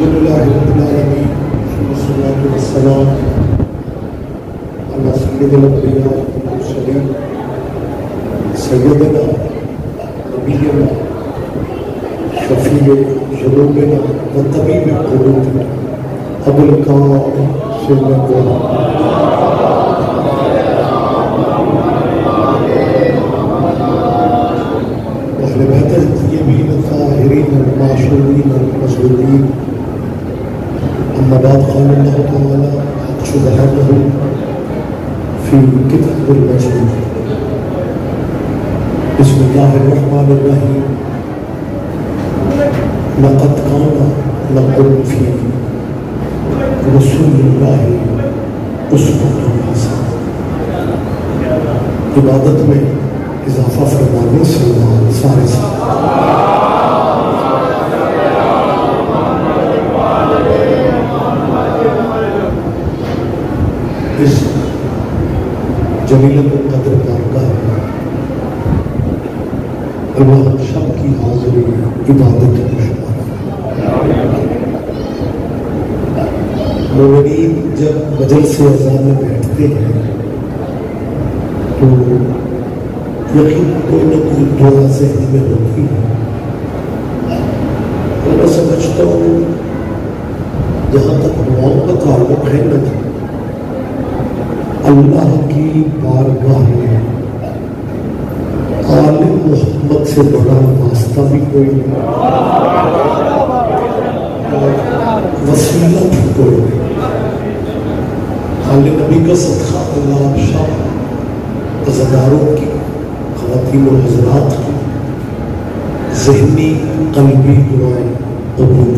لله رب العالمين والصلاة والسلام على سيد الأنبياء والمرسلين سيدنا نبينا شفيع ذنوبنا وطبيب قلوبنا أبو القاسم سيدنا وأهل بيته الطيبين الطاهرين المعصومين المظلومين. أما بعد قال الله تعالى سبحانه في كتاب المجيد بسم الله الرحمن الرحيم لقد كان لكم في رسول الله أسوة حسنة. عبادت میں اضافہ فرمانے سے سارے اس جلیل القدر بارگاہ اللہ شب کی حاضری عبادت میں شمار. مومنین جب مجلس اذان میں بیٹھتے ہیں تو یقین کوئی نہ کوئی دعا ذہن میں ہوتی ہے. میں سمجھتا ہوں جہاں تک دعاؤں کا تعلق ہے نا اللہ کی بارگاہ میں آل محمد سے بڑا واسطہ بھی کوئی نہیں، وسیلہ بھی کوئی نہیں. آل نبی کا صدقہ اللہ شاہ عزاداروں کی، خواتین و حضرات کی ذہنی قلبی دعائیں قبول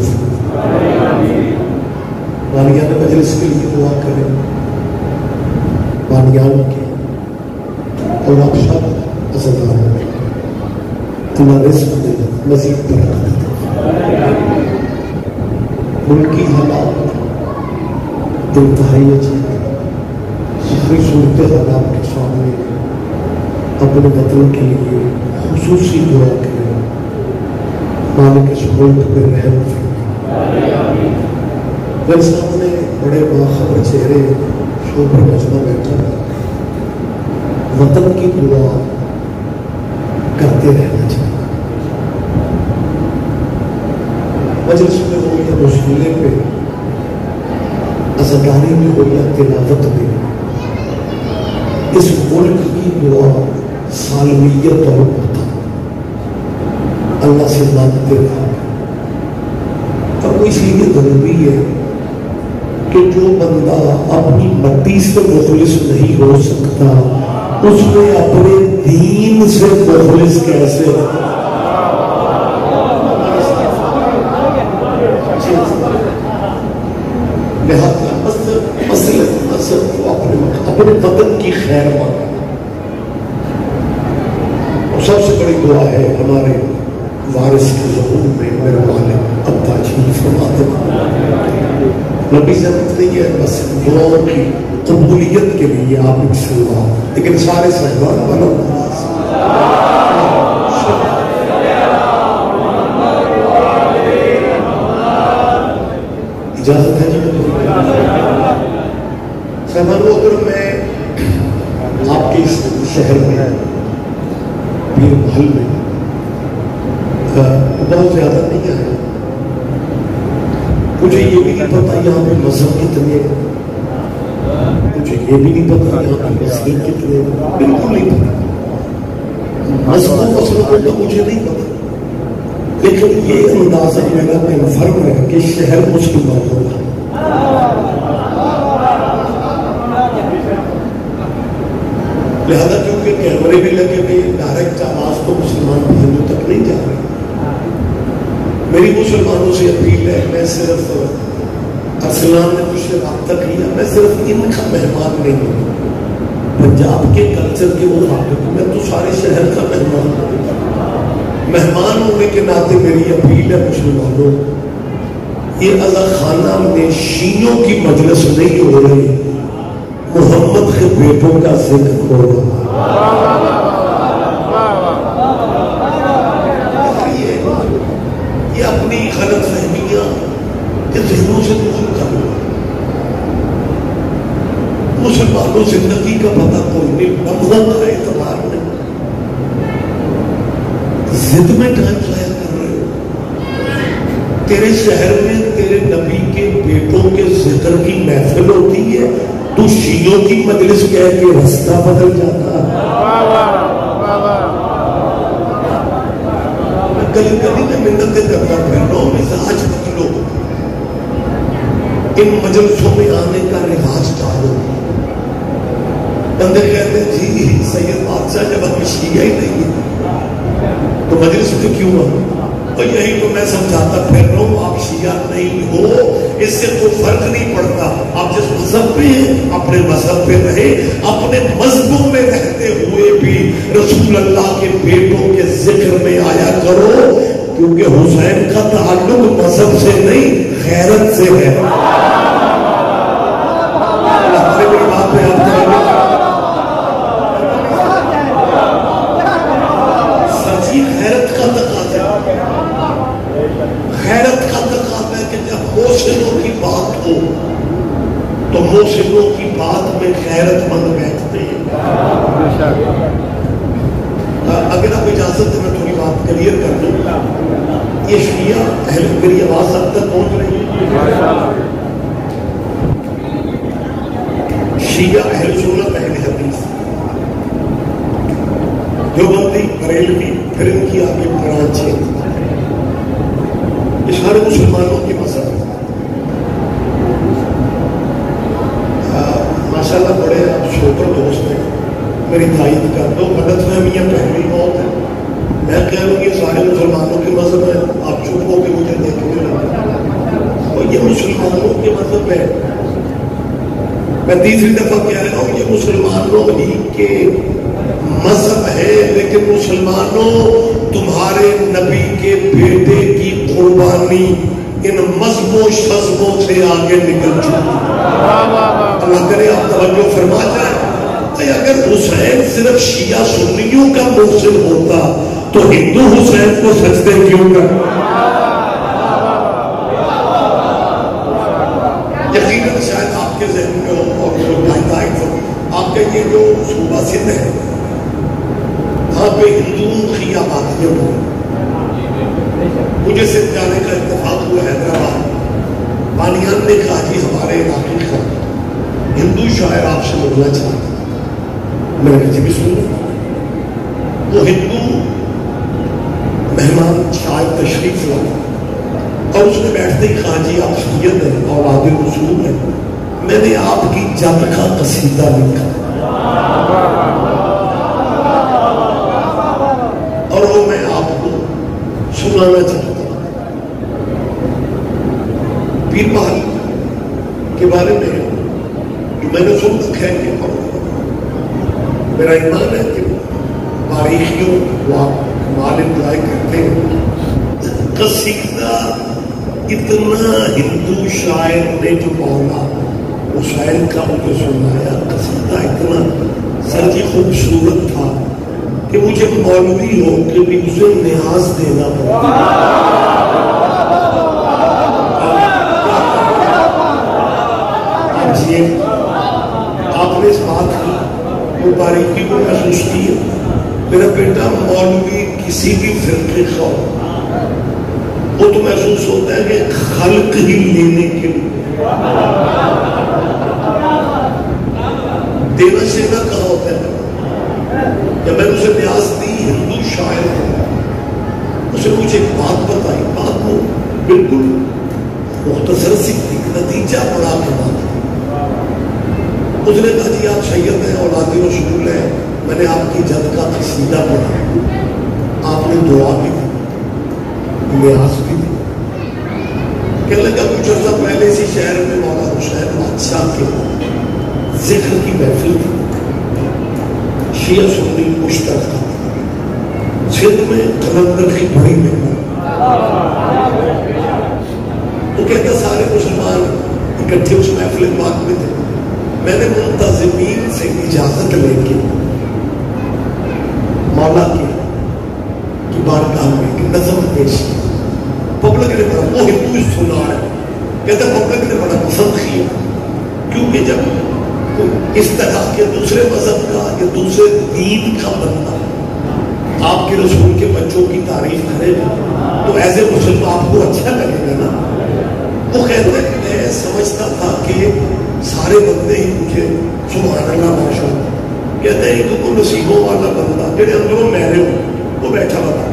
بانیان مجلس کے لیے دعا کریں، بانیان کے اور آپ سب عزاداروں میں اللہ رزق میں مزید برکت دے. ملکی حالات انتہائی عجیب، ساری صورت حالات کے سامنے اپنے وطن کے لیے خصوصی دعا کریں. مالک اس ملک پہ رحم فرمائے. میرے سامنے بڑے باخبر چہرے شوبر مجمع بیٹھا ہے. وطن کی دعا کرتے رہنا چاہیے. مجلس میں ہو یا رسولے پہ، عزاداری میں ہو یا تلاوت میں، اس ملک کی دعا سالمیت اور وطن اللہ سے مانگتے رہا. اور وہ اس لیے ضروری ہے کہ جو بندہ اپنی مٹی سے مخلص نہیں ہو سکتا اس میں اپنے دین سے مخلص کیسے ہو؟ لہذا اپنے وطن کی خیر مانگے. اور سب سے بڑی دعا ہے ہمارے وارث کے ظہور میں میرے والد ابا جی فرماتے ہیں، لمبی ضرورت نہیں ہے، بس دعاؤں کی قبولیت کے لیے آپ ان سے دعا. لیکن سارے صاحبان والا اجازت ہے جی صاحبان. اگر میں آپ کے اس شہر میں پیر محل میں بہت زیادہ نہیں آیا، مجھے یہ بھی نہیں پتا یہاں پہ مذہب کتنے، مجھے یہ بھی نہیں پتا یہاں پہ مسلم کتنے، بالکل نہیں پتا. مذہب و مسلموں کا مجھے نہیں پتا، لیکن یہ اندازہ میرا کنفرم ہے کہ شہر مسلمانوں کا. لہذا کیونکہ کیمرے بھی لگے ہوئے، ڈائریکٹ آواز تو مسلمان بھائیوں تک نہیں جا رہی. میری مسلمانوں سے اپیل ہے، میں صرف ارسلان نے مجھ سے رابطہ کیا، میں صرف ان کا مہمان نہیں ہوں، پنجاب کے کلچر کے مطابق میں تو سارے شہر کا مہمان ہوں. مہمان ہونے کے ناطے میری اپیل ہے مسلمانوں، یہ اللہ خانہ میں شیعوں کی مجلس نہیں ہو رہی، محمد کے بیٹوں کا ذکر ہو رہا. یہ اپنی غلط فہمیاں کہ ذہنوں سے دور کر لو. مسلمانوں زندگی کا پتہ کوئی نہیں، لمحوں کا اعتبار نہیں، ضد میں ٹائم ضائع کر رہے ہو. تیرے شہر میں تیرے نبی کے بیٹوں کے ذکر کی محفل ہوتی ہے، تو شیعوں کی مجلس کہہ کے رستہ بدل جاتا ہے. گلی گلی میں منتیں کرتا پھر رہا ہوں، مزاج بدلو، ان مجلسوں میں آنے کا رواج ڈالو. بندے کہتے ہیں جی سید بادشاہ جب ہم شیعہ ہی نہیں ہیں تو مجلس میں کیوں آؤ؟ اور یہی تو میں سمجھاتا پھر رہا ہوں، آپ شیعہ نہیں ہو اس سے کوئی فرق نہیں پڑتا. آپ جس مذہب پہ ہیں اپنے مذہب پہ رہے، اپنے مذہبوں میں رہتے ہوئے بھی رسول اللہ کے بیٹوں کے ذکر میں آیا کرو، کیونکہ حسین کا تعلق مذہب سے نہیں غیرت سے ہے. غیرت کا تقاضا ہے کہ جب محسنوں کی بات ہو تو محسنوں کی بات میں غیرت مند بیٹھتے ہیں. اگر آپ اجازت میں تھوڑی بات کلیئر کر دوں، یہ شیعہ اہل، میری آواز اب تک پہنچ رہی ہے؟ شیعہ اہل سنت اہل حدیث، دیوبندی بریلوی، پھر ان کی آگے برانچیں، یہ سارے مسلمانوں کے مذہب ہیں. ماشاء اللہ بڑے آپ چھوٹے دوست ہیں، میری تائید کر دو. غلط فہمیاں پہلی بہت ہیں. میں کہہ رہا ہوں یہ سارے مسلمانوں کے مذہب ہیں، آپ چپ ہو کے مجھے دیکھنے لگے اور یہ مسلمانوں کے مذہب ہے. میں تیسری دفعہ کہہ رہا ہوں یہ مسلمانوں ہی کے مذہب ہے، لیکن مسلمانوں تمہارے نبی کے بیٹے کی قربانی ان مذہبوں شذبوں سے آگے نکل چکی. اللہ کرے آپ توجہ فرما جائیں. اگر حسین صرف شیعہ سنیوں کا محسن ہوتا تو ہندو حسین کو سجدے کیوں کر؟ یقیناً شاید آپ کے ذہن میں ہو اور آپ کے یہ جو صوبہ سندھ ہے وہاں پہ ہندوؤں کی آبادیاں ہو. مجھے صرف جانے کا اتفاق ہوا حیدرآباد. بانیان نے کہا جی ہمارے علاقے کا ہندو شاعر آپ سے ملنا چاہتا. میں نے کہا جی بھی سن لوں. وہ ہندو مہمان شاید تشریف لایا اور اس نے بیٹھتے ہی کہا جی آپ سید ہیں، اولاد رسول ہیں، میں نے آپ کی جد کا قصیدہ لکھا اور وہ میں آپ کو سنانا چاہتا ہوں. پیر محل کے بارے میں میں نے سن رکھا ہے کہ میرا ایمان ہے کہ باریکیوں کو آپ کمال انجوائے کرتے ہیں. قصیدہ اتنا ہندو شاعر نے جو مولا حسین کا مجھے سنایا، قصیدہ اتنا سر جی خوبصورت تھا کہ مجھے مولوی ہو کے بھی اسے نیاز دینا پڑتا. آپ نے اس بات کی وہ باریکی کو محسوس کی ہے. میرا بیٹا مولوی کسی بھی فرقے کا ہو، وہ تو محسوس ہوتا ہے کہ خلق ہی لینے کے لیے دینا سینا کہاں ہوتا ہے. جب میں نے اسے نیاز دی، ہندو شاعر اسے مجھے ایک بات بتائی، بات وہ بالکل مختصر سی نتیجہ بڑا کے بات. اس نے کہا جی آپ سید ہیں، اولاد رسول ہیں، میں نے آپ کی جد کا قصیدہ پڑھا، آپ نے دعا بھی دی، نیاز بھی دی. کہنے لگا کچھ عرصہ پہلے اسی شہر میں مولا حسین بادشاہ کے ذکر کی محفل تھی. شیعہ سنی مشترکہ سندھ میں کلندر کی بڑی محنت. تو کہتا سارے مسلمان اکٹھے اس محفل پاک میں تھے. میں نے منتظمین سے اجازت لے کے مولا کی بارگاہ میں ایک نظم پیش کی. پبلک نے پڑھا، وہ ہندو سنا ہے کہتے پبلک نے بڑا پسند کیا، کیونکہ جب اس طرح کے دوسرے مذہب کا یا دوسرے دین کا بندہ آپ کے رسول کے بچوں کی تعریف کرے گا تو ایز اے مسلم آپ کو اچھا لگے گا نا. وہ کہتے ہیں کہ میں سمجھتا تھا کہ سارے بندے ہی مجھے سبحان اللہ ماشاء اللہ کہتے ہیں کہ کوئی نصیبوں والا بندہ جڑے اندروں میرے ہو وہ بیٹھا ہوا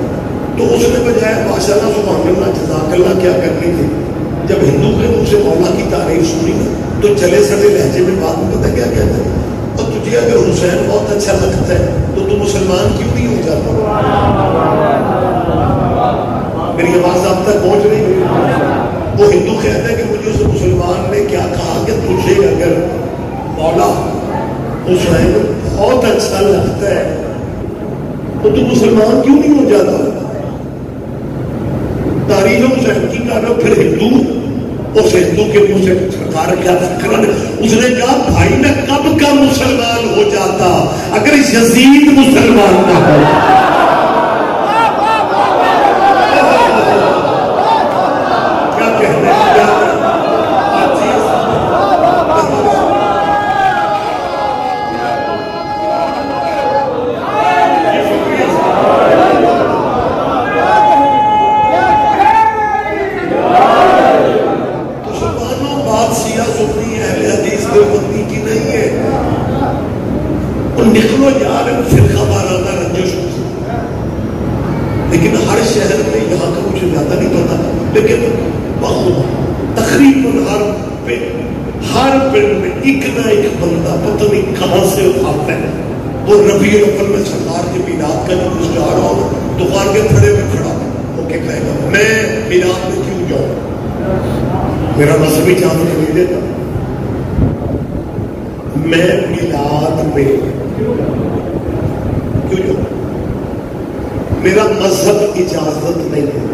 تو اس نے بجائے ماشاء اللہ سبحان اللہ جزاک اللہ کیا کرنی تھی. جب ہندو کے منہ سے مولا کی تعریف سنی نا تو چلے سڑے لہجے میں بات میں پتہ کیا کہتے ہیں، اور تجھے اگر حسین بہت اچھا لگتا ہے تو تم مسلمان کیوں نہیں ہو جاتا؟ میری آواز آپ تک پہنچ رہی ہے؟ وہ ہندو کہتا ہے کہ مجھے اس مسلمان نے کیا کہا کہ تجھے اگر مولا حسین بہت اچھا لگتا ہے تو تم مسلمان کیوں نہیں ہو جاتا؟ تاریخ حسین کی کہا رہا پھر ہندو اس ہندو کے منہ سے سرکار کیا فکر ہے، اس نے کہا بھائی میں کب کا مسلمان ہو جاتا اگر یزید مسلمان نہ ہو. کیا کہنا ہے نکلو یار فرقہ وارانہ رنجش، لیکن ہر شہر میں یہاں کا مجھے زیادہ نہیں پتا، لیکن تقریباً ہر پنڈ میں ایک نہ ایک بندہ پتہ نہیں کہاں سے اٹھاتا ہے. وہ ربیع الاول میں سرکار کے میلاد کا جب اس جا رہا ہوں دکان کے کھڑے میں کھڑا ہو کے کہے گا میں میلاد میں کیوں جاؤں، میرا مذہبی جان نہیں دیتا، میں میلاد میں کیوں جاؤں، میرا مذہب اجازت نہیں ہے.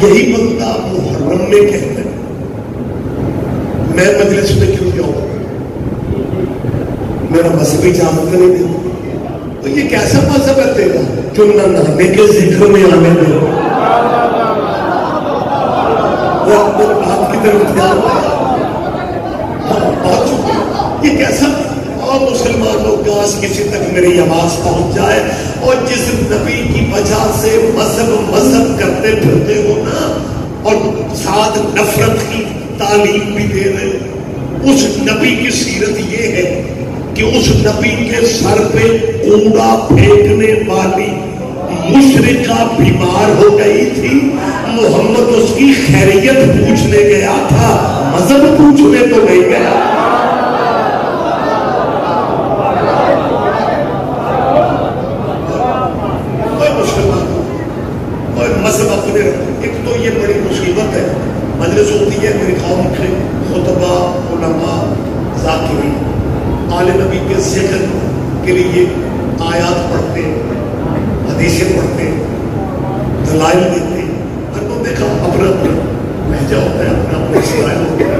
یہی بندہ محرم میں کہتا ہے میں مجلس میں کیوں جاؤں، میرا مذہب اجازت نہیں دیتا. تو یہ کیسا مذہب ہے تیرا جو نہ نانے کے ذکر میں آنے دے؟ وہ اپنے بات کی طرف دھیان دے. یہ کیسا اور مسلمانوں کاش کسی تک میری آواز پہنچ جائے. اور جس نبی کی وجہ سے مذہب کرتے پھرتے ہو نا اور ساتھ نفرت کی تعلیم بھی دے رہے ہو، اس نبی کی سیرت یہ ہے کہ اس نبی کے سر پہ کوڑا پھینکنے والی مشرکہ بیمار ہو گئی تھی، محمد اس کی خیریت پوچھنے گیا تھا، مذہب پوچھنے تو نہیں گیا. مذہب اپنے ایک تو یہ بڑی مصیبت ہے. مجلس ہوتی ہے میری قوم کے خطبہ علماء ذاکرین آل نبی کے ذکر کے لیے آیات پڑھتے حدیثیں پڑھتے دلائل دیتے. ہر کو دیکھا اپنا اپنا لہجہ ہوتا ہے، اپنا اپنا اسٹائل ہوتا ہے.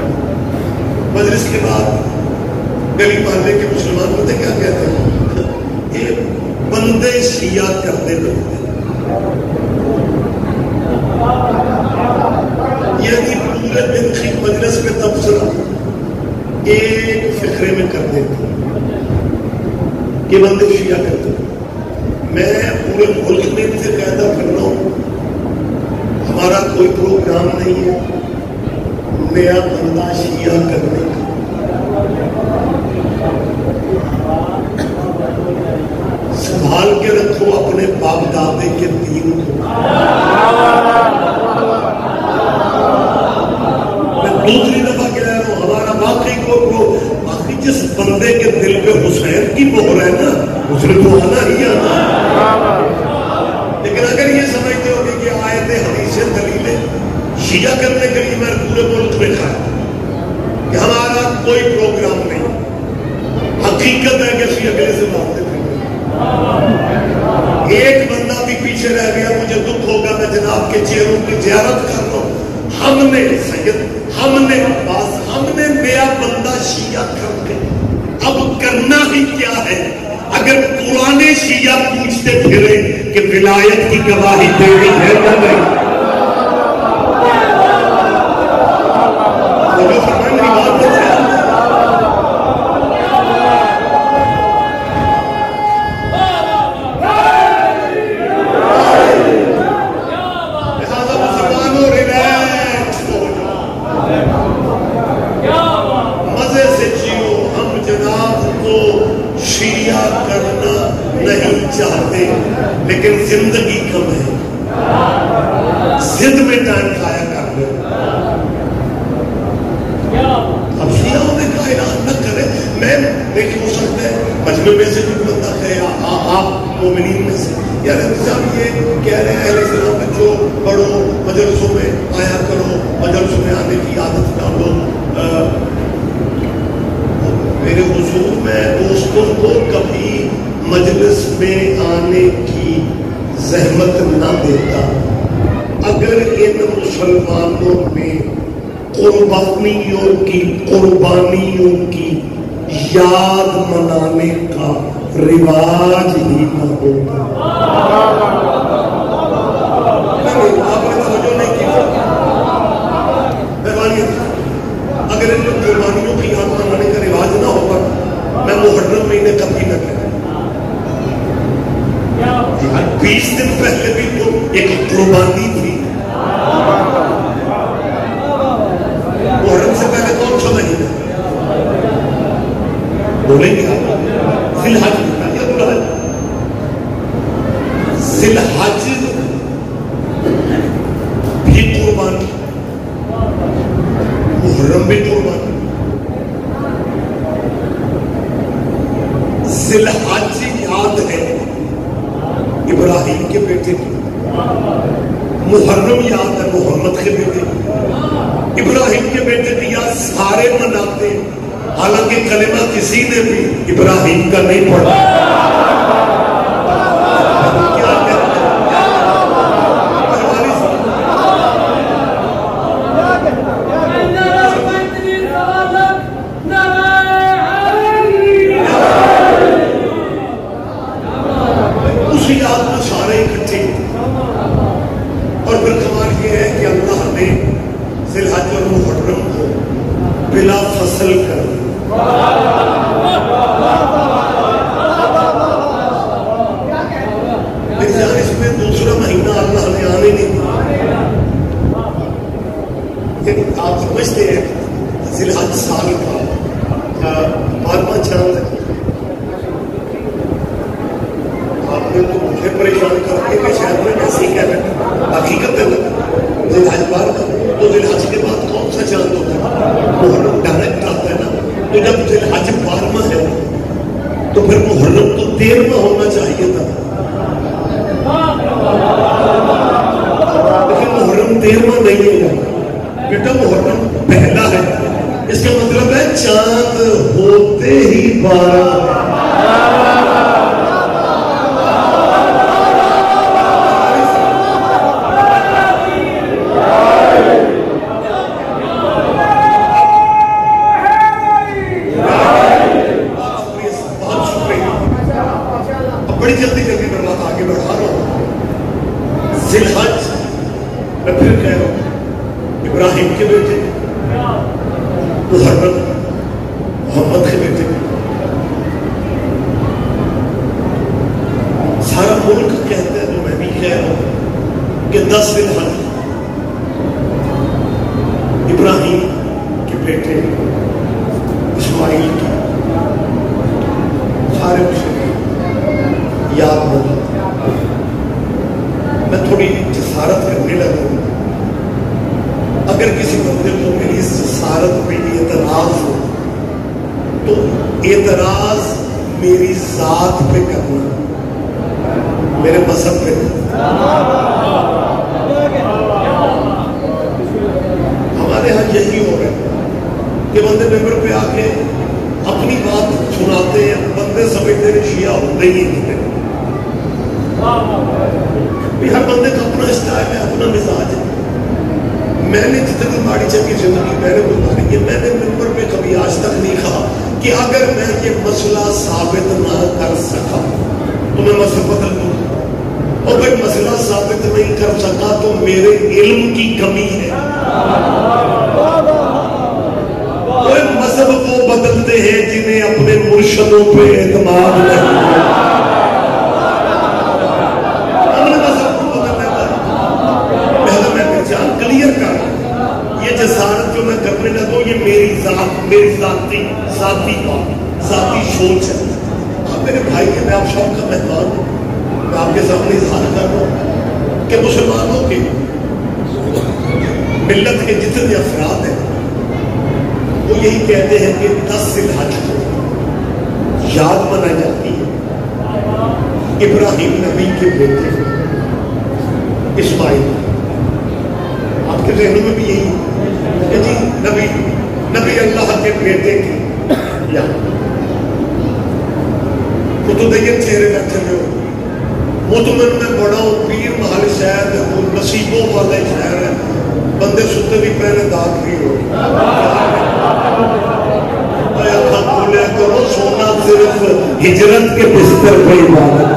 مجلس کے بعد گلی محلے کے مسلمان ہوتے کیا کہتے ہیں، یہ بندے شیعہ کرنے لگتے ہیں، یعنی پورے دن کی مجلس میں تبصرہ ایک فقرے میں کر دیتے کہ بندے شیعہ کرتے ہیں. میں پورے ملک میں ان سے قاعدہ کر رہا ہوں ہمارا کوئی پروگرام نہیں ہے نیا بندہ شیعہ کرنے کا. سنبھال کے رکھو اپنے باپ دادے کے دین کو. میں دوسری دفعہ کہہ رہا ہوں ہمارا باقی جس بندے کے دل پہ حسین کی مہر ہے نا اس نے تو آنا ہی آنا. لیکن اگر یہ سمجھتے ہو کہ آیتیں حدیثیں دلیلیں شیعہ کرنے کے لیے میں پورے ملک میں کھایا کہ ہمارا کوئی پروگرام نہیں. حقیقت ہے کہ شیعہ اگلے سے باتیں ایک بندہ بھی پیچھے رہ گیا مجھے دکھ ہوگا میں جناب کے چہروں کی زیارت کر رہا ہوں. ہم نے سید ہم نے عباس ہم نے نیا بندہ شیعہ کر کے اب کرنا ہی کیا ہے. اگر پرانے شیعہ پوچھتے پھرے کہ ولایت کی گواہی دینی ہے یا نہیں، لیکن زندگی کم ہے. زد میں ٹائم کھایا کر لو. اب شیعوں نے کہا اعلان نہ کرے. میں دیکھ ہو سکتا ہے مجمع میں سے کوئی بندہ کہے آپ مومنین میں سے یار صاحب یہ کہہ رہے ہیں اہل اسلام بچوں پڑھو مجلسوں میں آیا کرو مجلسوں میں آنے کی عادت ڈالو. میرے حضور میں دوستوں کو کبھی مجلس میں آنے کی زحمت نہ دیتا اگر ان مسلمانوں میں قربانیوں کی یاد منانے کا رواج ہی نہ ہوتا. آپ نے توجہ نہیں کی. اگر ان قربانیوں کی یاد منانے کا رواج نہ ہوگا میں محرم مہینے کبھی نہ کروں. 20 دن پہلے بھی تو ایک قربانی تھی. محرم سے پہلے کون سا مہینہ بولیں گے آپ؟ ذی الحج. ذی الحج بھی قربانی محرم بھی قربانی. ذی الحج یاد ہے ابراہیم کے بیٹے کی. محرم یاد ہے محمد کے بیٹے کی. ابراہیم کے بیٹے کی یاد سارے مناتے حالانکہ کلمہ کسی نے بھی ابراہیم کا نہیں پڑھا. اسی یاد میں سارے اکٹھے. اور پھر کمال یہ ہے کہ اللہ نے ذی الحج اور محرم کو بلا فصل کر اس میں دوسرا مہینہ اللہ نے آنے نہیں دیا. آپ سمجھتے ہیں ذی الحج سال کا 12واں چاند ہے. آپ نے تو مجھے پریشان کر کے کہ شاید میں ایسے ہی کہہ رہا حقیقت ہے ذی الحج 12 تو ذی الحج کے بعد کون سا چاند ہوتا ہے؟ محرم ڈائریکٹ آتا ہے نا. تو جب ذی الحج 12واں ہے تو پھر محرم تو 13واں ہونا چاہیے تھا. لیکن محرم 13واں نہیں ہوگا بیٹا. محرم پہلا ہے. اس کا مطلب ہے چاند ہوتے ہی 12. بڑی جلدی میں بات آگے بڑھا رہا ہوں. ذی الحج میں پھر کہہ رہا ہوں ابراہیم کے بیٹے محرم محمد کے بیٹے. سارا ملک کہتے ہیں تو میں بھی کہہ رہا ہوں کہ 10 ذی الحج ابراہیم کے بیٹے اسماعیل کی سارے مسلم یاد ہو. میں تھوڑی جسارت کرنے لگا ہوں. اگر کسی بندے کو میری اس جسارت پہ اعتراض ہو تو اعتراض میری ذات پہ کرنا میرے مذہب پہ. ہمارے ہاں یہی ہو رہا ہے کہ بندے ممبر پہ آ کے اپنی بات سناتے ہیں. بندے سمجھتے ہیں شیعہ ہوتے ہی نہیں ہیں. ہر بندے کا اپنا اسٹائل ہے اپنا مزاج ہے. میں نے جتنی ماڑی چنگی زندگی میں نے گزاری ہے میں نے ممبر پہ کبھی آج تک نہیں کہا کہ اگر میں یہ مسئلہ ثابت نہ کر سکا تو میں مسئلہ بدل دوں. اور اگر مسئلہ ثابت نہیں کر سکا تو میرے علم کی کمی ہے. مذہب وہ بدلتے ہیں جنہیں اپنے مرشدوں پہ اعتماد نہیں. اپنے مذہب کو بدلنے پر پہلے میں پہچان کلیئر کر یہ جسارت جو میں کرنے لگا یہ میری ذات میری ذاتی سوچ ہے. آپ میرے بھائی ہیں میں آپ شوق کا مہمان ہوں. میں آپ کے سامنے اظہار کر رہا ہوں کہ مسلمانوں کے ملت کے جتنے افراد ہیں وہ یہی کہتے ہیں کہ 10 ذی الحج کو یاد منائی جاتی ہے ابراہیم نبی کے بیٹے اسماعیل. آپ کے ذہنوں میں بھی یہی کہ جی نبی اللہ کے بیٹے کی یاد. وہ تو دین چہرے بیٹھے ہوئے ہو. مطمئن میں بڑا ہوں پیر محل شہر ہے وہ نصیبوں والا شہر ہے. بندے ستے بھی پہلے داغ بھی ہو بولے کرو سونا صرف ہجرت کے بستر پہ عبادت.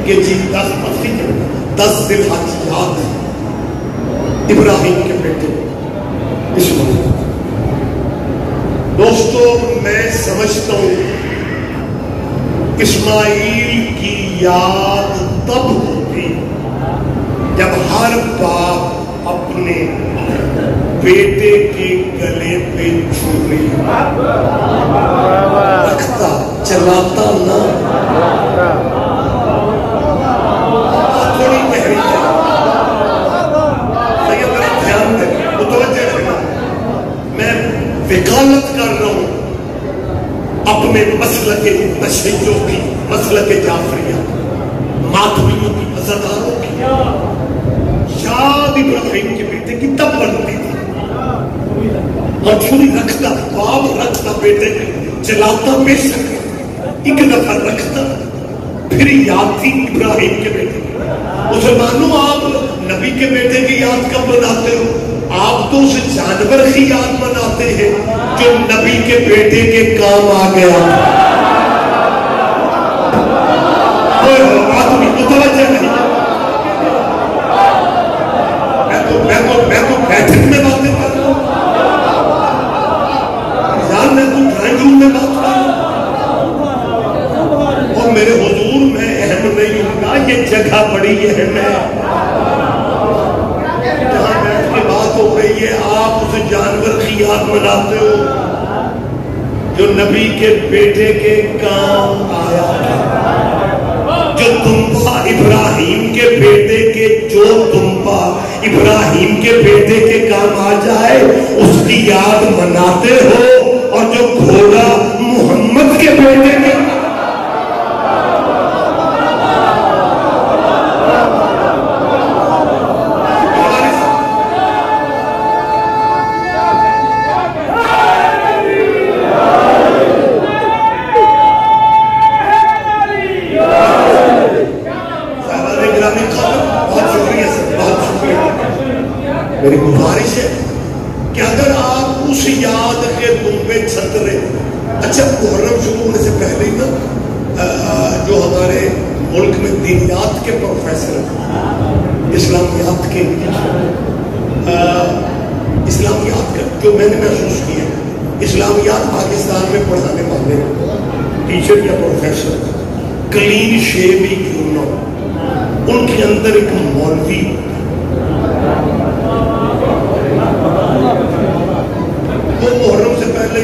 کہ جی 10 ذی الحج یاد ہے ابراہیم کے بیٹے اسماعیل. دوستو میں سمجھتا ہوں اسماعیل کی یاد تب ہوگی جب ہر باپ اپنے بیٹے کے گلے پہ چھری رکھتا چلاتا نہ. وکالت کر رہا ہوں اپنے مسلک تشیع کی مسلک جعفریہ ماتوریوں کی عزاداروں کی یاد ابراہیم کے بیٹے کی تب بنتی تھی اور چھری رکھتا باپ رکھتا بیٹے کے چلاتا بے شک ایک دفعہ رکھتا پھر یاد تھی ابراہیم کے بیٹے. مسلمانوں آپ نبی کے بیٹے کی یاد کب مناتے ہو؟ آپ تو اس جانور کی یاد مناتے ہیں جو نبی کے بیٹے کے کام آ گیا. آدمی متوجہ نہیں. میں تو بیٹھک میں باتیں کر رہا ہوں یار. میں تو ڈرائنگ روم میں بات کر رہا ہوں اور میرے حضور میں اہم نہیں ہوں گا. یہ جگہ بڑی اہم ہے جہاں بیٹھ کے بات ہو رہی ہے. آپ اس جانور کی یاد مناتے ہو جو نبی کے بیٹے کے کام آیا, جو تنبا ابراہیم کے بیٹے کے ابراہیم کے بیٹے کے کام آ جائے اس کی یاد مناتے ہو. اور جو گھوڑا محمد کے بیٹے کے میری گزارش ہے کہ اگر آپ اس یاد کے دنبے چھترے. اچھا محرم شروع ہونے سے پہلے ہی نا جو ہمارے ملک میں دینیات کے پروفیسر ہیں اسلامیات کے اسلامیات کا جو میں نے محسوس کیا اسلامیات پاکستان میں پڑھانے والے ٹیچر یا پروفیسر کلین شیو ہی کیوں نہ ان کے اندر ایک مولوی وہ محرم سے پہلے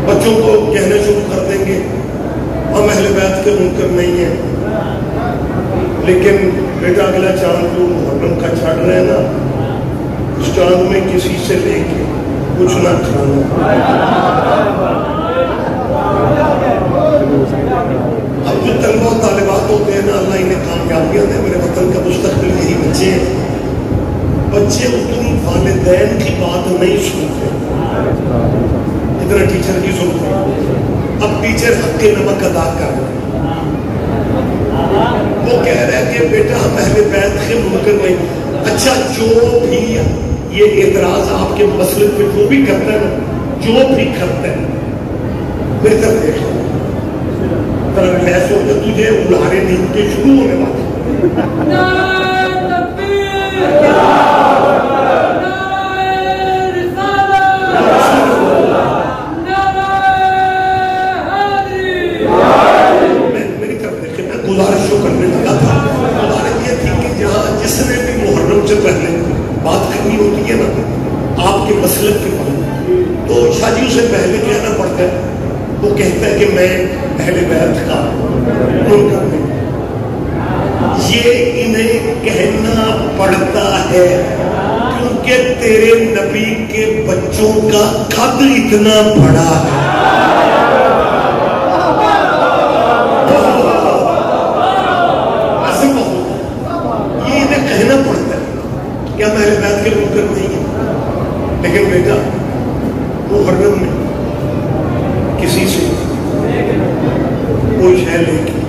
بچوں کو کہنا شروع کر دیں گے ہم اہل بیت کے منکر نہیں ہیں لیکن بیٹا اگلا چاند جو محرم کا چھڑ رہے ہیں نا اس چاند میں کسی سے لے کے کچھ نہ کھانا. اب جو طلبہ طالبات ہوتے ہیں نا اللہ انہیں کامیابیاں دے. میرے وطن کا مستقبل یہی بچے ہیں. بچے اتنی والدین کی بات نہیں سنتے اتنا ٹیچر کی سنتے. اب ٹیچر حق کے نمک ادا کر رہے ہیں. وہ کہہ رہے ہیں کہ بیٹا ہم اہل بیت کے منکر نہیں. اچھا جو بھی یہ اعتراض آپ کے مسلک پہ جو بھی کرتا ہے نا جو بھی کرتا ہے میری طرف دیکھ ایسے ہوتا تجھے اڑانے نہیں کے شروع ہونے والا. گزارشوں کرنے لگا تھا. گزارش یہ تھی کہ جہاں جس نے بھی محرم سے پہلے بات کرنی ہوتی ہے نا آپ کے مسلک کے بارے تو شاہ جی اسے پہلے کہنا پڑتا ہے. وہ کہتا ہے کہ میں اہل بیت کا منکر ہوں. یہ انہیں کہنا پڑتا ہے کیونکہ تیرے نبی کے بچوں کا قد اتنا بڑا ہے. یہ انہیں کہنا پڑتا ہے کہ ہم اہل بیت کے منکر نہیں ہیں. لیکن بیٹا محرم میں کسی سے کوئی شے لے کے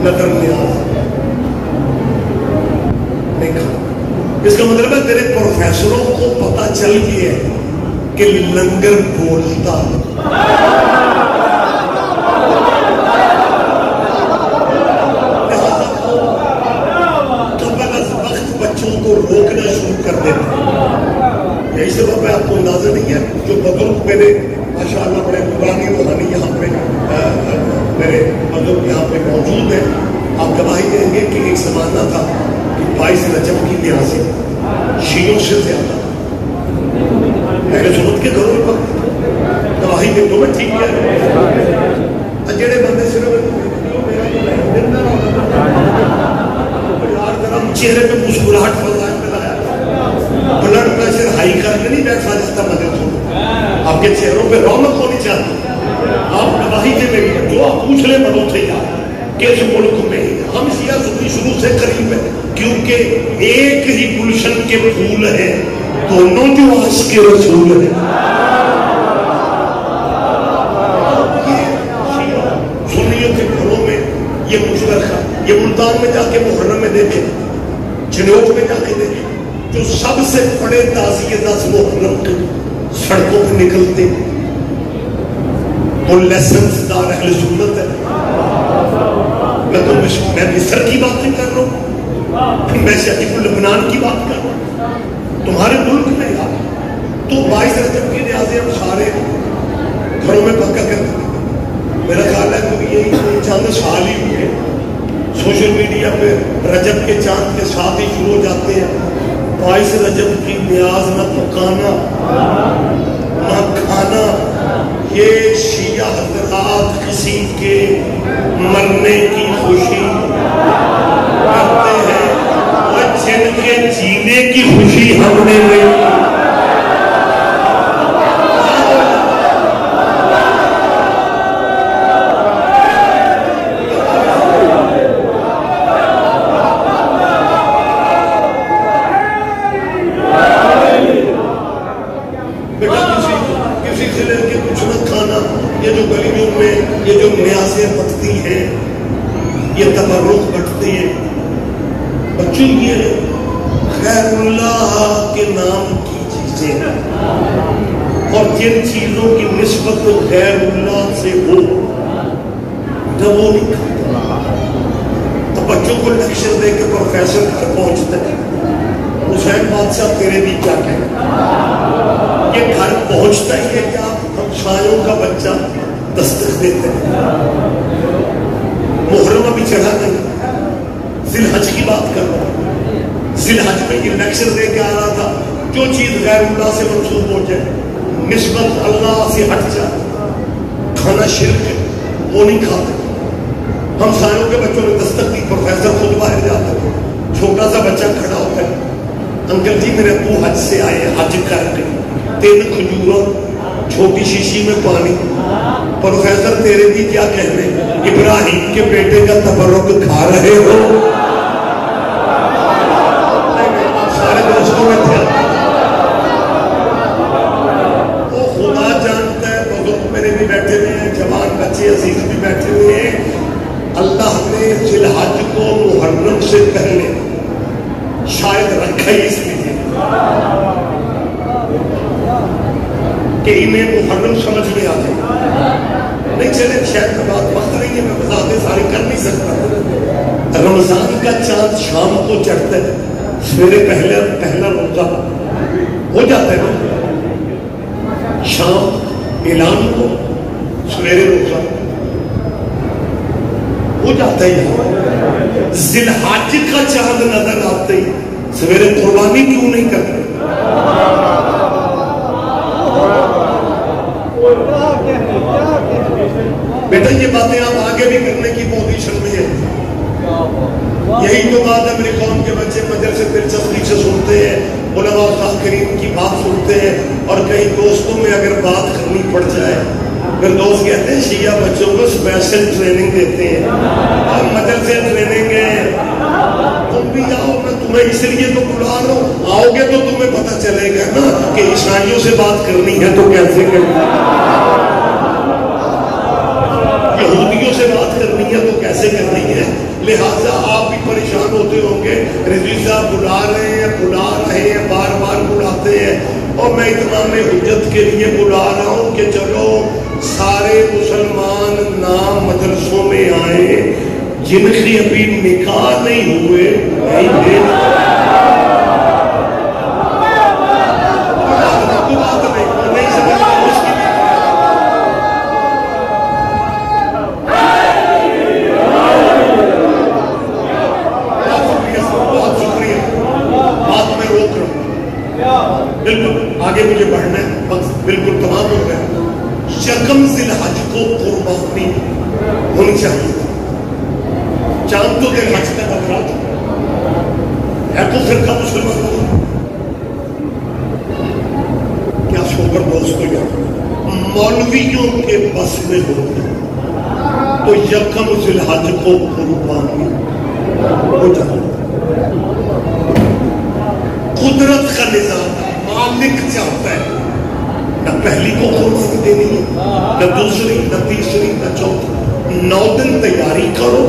نظر نیاز نہیں کھانا. اس کا مطلب ہے تیرے پروفیسروں کو پتا چل گیا ہے کہ لنگر بولتا. قبل از وقت بچوں کو روکنا شروع کر دیتے. یہی سبب ہے آپ کو اندازہ نہیں ہے جو بزرگ میرے ماشاء اللہ بڑے نورانی روحانی یہاں پہ میرے بزرگ یہاں پہ موجود ہیں. آپ گواہی دیں گے کہ ایک زمانہ تھا کہ 22 رجب کی نیازیں شیعوں سے زیادہ اہل سنت کے گھروں پر گواہی دیں تو میں ٹھیک ہے. جڑے بندے صرف چہرے پہ مسکراہٹ فضائل میں لایا بلڈ پریشر ہائی کر کے نہیں بیٹھا جاتا مدد ہو. آپ کے چہروں پہ رونق ہونی چاہتی. آپ گواہی دے میری جو آپ پوچھ لیں بڑوں سے یار کس ملک میں ہم شیعہ سنی شروع سے قریب ہے کیونکہ ایک ہی گلشن کے پھول ہیں دونوں جو عاشق کے رسول ہیں. سنیوں کے گھروں میں یہ مشترکہ یہ ملتان میں جا کے محرم میں دیکھیں جنوب میں جا کے دیکھیں جو سب سے بڑے تعزیے 10 محرم کے سڑکوں پہ نکلتے وہ لیسنس دار اہل سنت ہے. میں مصر کی بات نہیں کر رہا ہوں میں شریف لبنان کی بات کر رہا ہوں تمہارے ملک میں یار. تو 22 رجب کی نیازیں ہم سارے گھروں میں پکا کرتے ہیں. میرا خیال ہے کہ یہی چند سال ہی ہوئے سوشل میڈیا پہ رجب کے چاند کے ساتھ ہی شروع ہو جاتے ہیں. 22 رجب کی نیاز نہ پکانا نہ کھانا. یہ شیعہ حضرات کسی کے مرنے کی خوشی کرتے ہیں اور جن کے جینے کی خوشی ہم نے نہیں. یہ تبرک بٹتے ہیں بچوں یہ خیر اللہ کے نام کی چیزیں اور جن چیزوں کی نسبت غیر اللہ سے ہو جب وہ نہیں کھاتا. تو بچوں کو لیکچر دے کے پروفیسر گھر پہنچتے ہیں حسین بادشاہ تیرے بھی کیا کہیں. یہ گھر پہنچتا ہی ہے کیا ہمسایوں کا بچہ دستک دیتے ہیں. محرم ابھی چڑھا نہیں ذی الحج کی بات کر رہا ہوں. ذی الحج میں یہ لیکچر دے کے آ رہا تھا جو چیز غیر اللہ سے منسوب ہو جائے نسبت اللہ سے ہٹ جائے کھانا شرک ہے وہ نہیں کھاتے. ہمسایوں کے بچوں نے دستک دی پروفیسر خود باہر جاتا ہے چھوٹا سا بچہ کھڑا ہوتا ہے انکل جی میرے ابو حج سے آئے حج کر کے 3 کھجوروں چھوٹی شیشی میں پانی. پروفیسر تیرے بھی کیا کہنے ابراہیم کے بیٹے کا تبرک کھا رہے ہو. سارے دوستوں میں تھے وہ خدا جانتا ہے. بزرگ میرے بھی بیٹھے ہوئے ہیں جوان بچے عزیز بھی بیٹھے ہوئے ہیں. اللہ نے ذی الحج کو محرم سے پہلے شاید رکھا ہی اس لیے کہ انہیں محرم سمجھ میں آ جائے. نہیں چلے شاید میں بات وقت نہیں ہے میں وضاحتیں ساری کر نہیں سکتا. رمضان کا چاند شام کو چڑھتا ہے سویرے پہلا روزہ ہو جاتا ہے نا شام اعلان کو سویرے روزہ ہو جاتا ہے یار. ذی الحج کا چاند نظر آتے ہی سویرے قربانی کیوں نہیں کرتے؟ بیٹا یہ باتیں آپ آگے بھی کرنے کی پوزیشن میں ہیں. یہی تو بات ہے میری قوم کے بچے مدرسے دلچسپی سے سنتے ہیں, علماء استاد کریم کی بات سنتے ہیں, اور کئی دوستوں میں اگر بات کرنی پڑ جائے پھر دوست کہتے ہیں شیعہ بچوں کو اسپیشل ٹریننگ دیتے ہیں, اور مدرسے ٹریننگ ہے, تم بھی آؤ, میں تمہیں اس لیے تو بلا رہا ہوں, آؤ گے تو تمہیں پتہ چلے گا نا کہ عیسائیوں سے بات کرنی ہے تو کیسے کرنی ہے, یہودیوں سے بات کرنی ہے تو کیسے کرنی ہے. لہٰذا آپ بھی پریشان ہوتے ہوں گے, رضوی صاحب بلا رہے ہیں بار بار بلاتے ہیں, اور میں اتمام حجت کے لیے بلا رہا ہوں کہ چلو سارے مسلمان نام مدرسوں میں آئے جن کی ابھی نکاح نہیں ہوئے. بالکل آگے مجھے بڑھنا ہے, وقت بالکل تمام ہو گیا. یکم ذی الحج کو قربانی ہونی چاہیے. چاند تو ذی الحج کا نظر ہے تو فرقہ مسلمان کیا شوگر دوست کو یا مولویوں کے بس میں ہوتے تو یکم ذی الحج کو قربانی ہو جائے. قدرت کا نظام مالک چاہتا ہے نہ پہلی کو قربانی دینی ہے, نہ دوسری, نہ تیسری, نہ چوتھی. 9 دن تیاری کرو,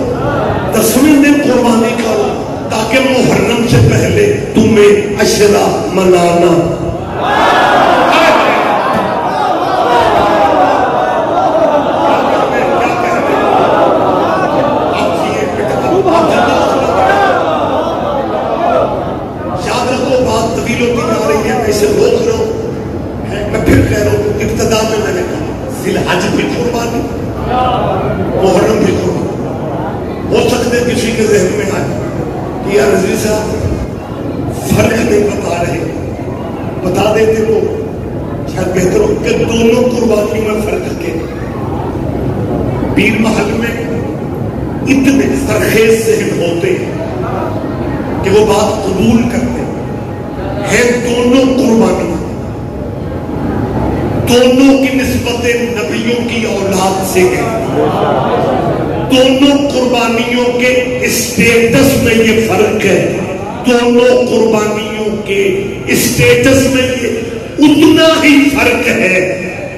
10ویں دن قربانی کرو تاکہ محرم سے پہلے تمہیں عشرہ منانا. ذی الحج بھی قربانی, محرم بھی قربانی. ہو سکتے کسی کے ذہن میں آئے کہ یار رضوی صاحب فرق نہیں بتا رہے, بتا دیتے تو شاید بہتر ہو کہ دونوں قربانیوں میں فرق کے. پیر محل میں اتنے سرخیز ذہن ہوتے ہیں کہ وہ بات قبول کرتے ہیں. دونوں قربانیاں دونوں کی نسبت نبیوں کی اولاد سے ہے, دونوں قربانیوں کے اسٹیٹس میں یہ فرق ہے, دونوں قربانیوں کے اسٹیٹس میں یہ اتنا ہی فرق ہے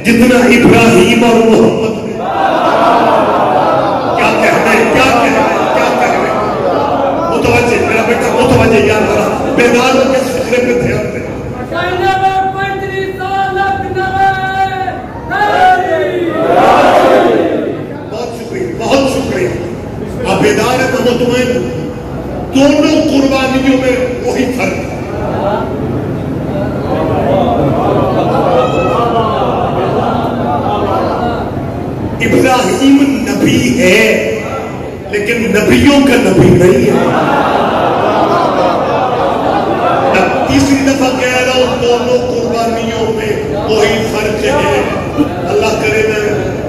جتنا ابراہیم اور محمد میں. کیا کہہ رہے ہیں, کیا کہہ رہے ہیں, کیا کہہ رہے ہیں؟ متوجہ میرا بیٹا, متوجہ یاد رہا, بیدار ہو کے فکرے پہ دھیان دیں. بہت شکریہ, آپ بیدار ہیں تو مطمئن ہوں. دونوں قربانیوں میں وہی فرق ہے. ابراہیم نبی ہے لیکن نبیوں کا نبی نہیں ہے. تیسری دفعہ کہہ رہا ہوں دونوں قربانیوں میں وہی فرق ہے. اللہ کرے میں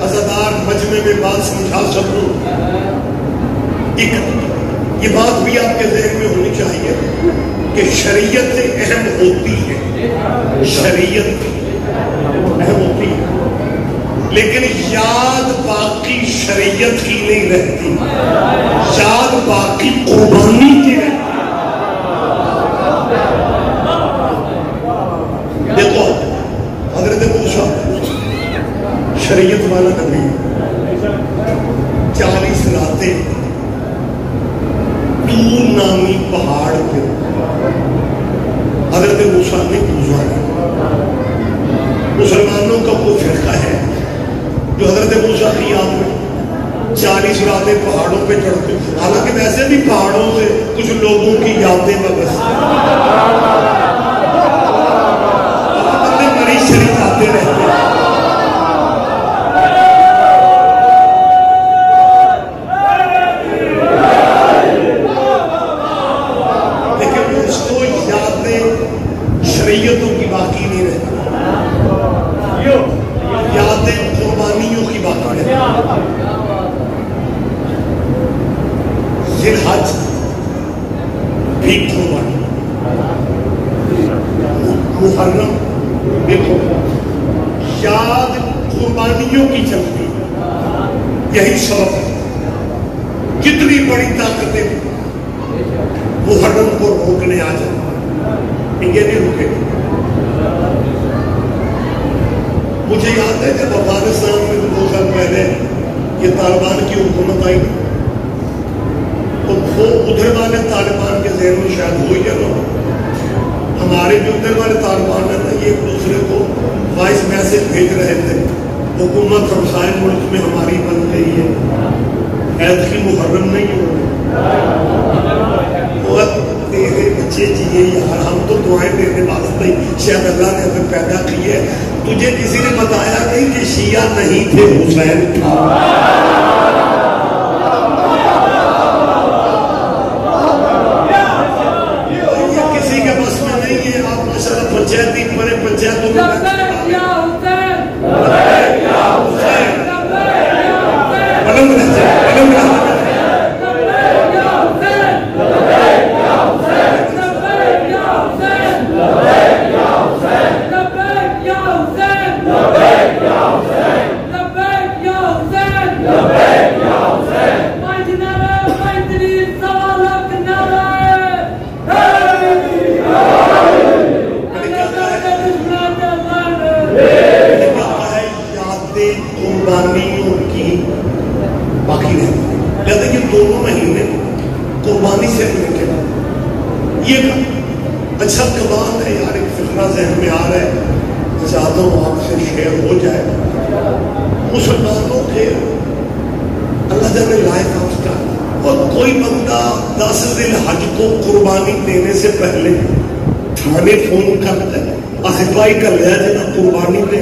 عزادار مجمع میں بات سمجھا سکوں. یہ بات بھی آپ کے ذہن میں ہونی چاہیے کہ شریعت اہم ہوتی ہے, شریعت اہم ہوتی ہے, لیکن یاد باقی شریعت کی نہیں رہتی, یاد باقی قربانی کی رہتی. دیکھو حضرت موسیٰ شریعت والا نبی, 40 راتیں طور نامی پہاڑ پہ حضرت موسیٰ نے گزارا. مسلمانوں کا کوئی فرقہ ہے جو حضرت موسیٰ کی یاد میں 40 راتیں پہاڑوں پہ چڑھتے, حالانکہ ویسے بھی پہاڑوں سے کچھ لوگوں کی یادیں وابستہ بندے مریض شریف آتے رہتے ہیں. حج بھی قربانی. محرم دیکھو یاد قربانیوں کی چلتی, یہی سبب ہے. کتنی بڑی طاقتیں محرم کو روکنے آ جائیں, یہ نہیں رکے. مجھے یاد ہے جب افغانستان میں 2 سال پہلے یہ طالبان کی حکومت آئی تو وہ ادھر والے طالبان کے ذہن میں شاید ہوئی ہے لوگ, ہمارے جو ادھر والے طالبان ہیں نا, یہ ایک دوسرے کو وائس میسج بھیج رہے تھے حکومت ہمسائے ملک میں ہماری بن گئی ہے, ایتھی محرم نہیں ہو تیرے بچے جیے یار, ہم تو دعائیں دینے واسطے شاید اللہ نے ہمیں پیدا کی ہے. تجھے کسی نے بتایا نہیں کہ شیعہ نہیں تھے, حسین تھا. یہ کسی کے بس میں نہیں ہے. آپ ماشاءاللہ پنچایتی پڑے, پنچایتوں میں قربانیوں کی باقی رہتی. کہتے ہیں کہ 2 مہینے قربانی سے ملتے ہیں. یہ اچھا کمال ہے یار. ایک فکرہ ذہن میں آ رہا ہے, چاہتا ہوں آپ سے شیئر ہو جائے. مسلمانوں کے اللہ جل لائف آف کا, اور کوئی بندہ 10 ذی الحج کو قربانی دینے سے پہلے تھانے فون کرتا ہے, احبائی کر لیا جنا قربانی دے,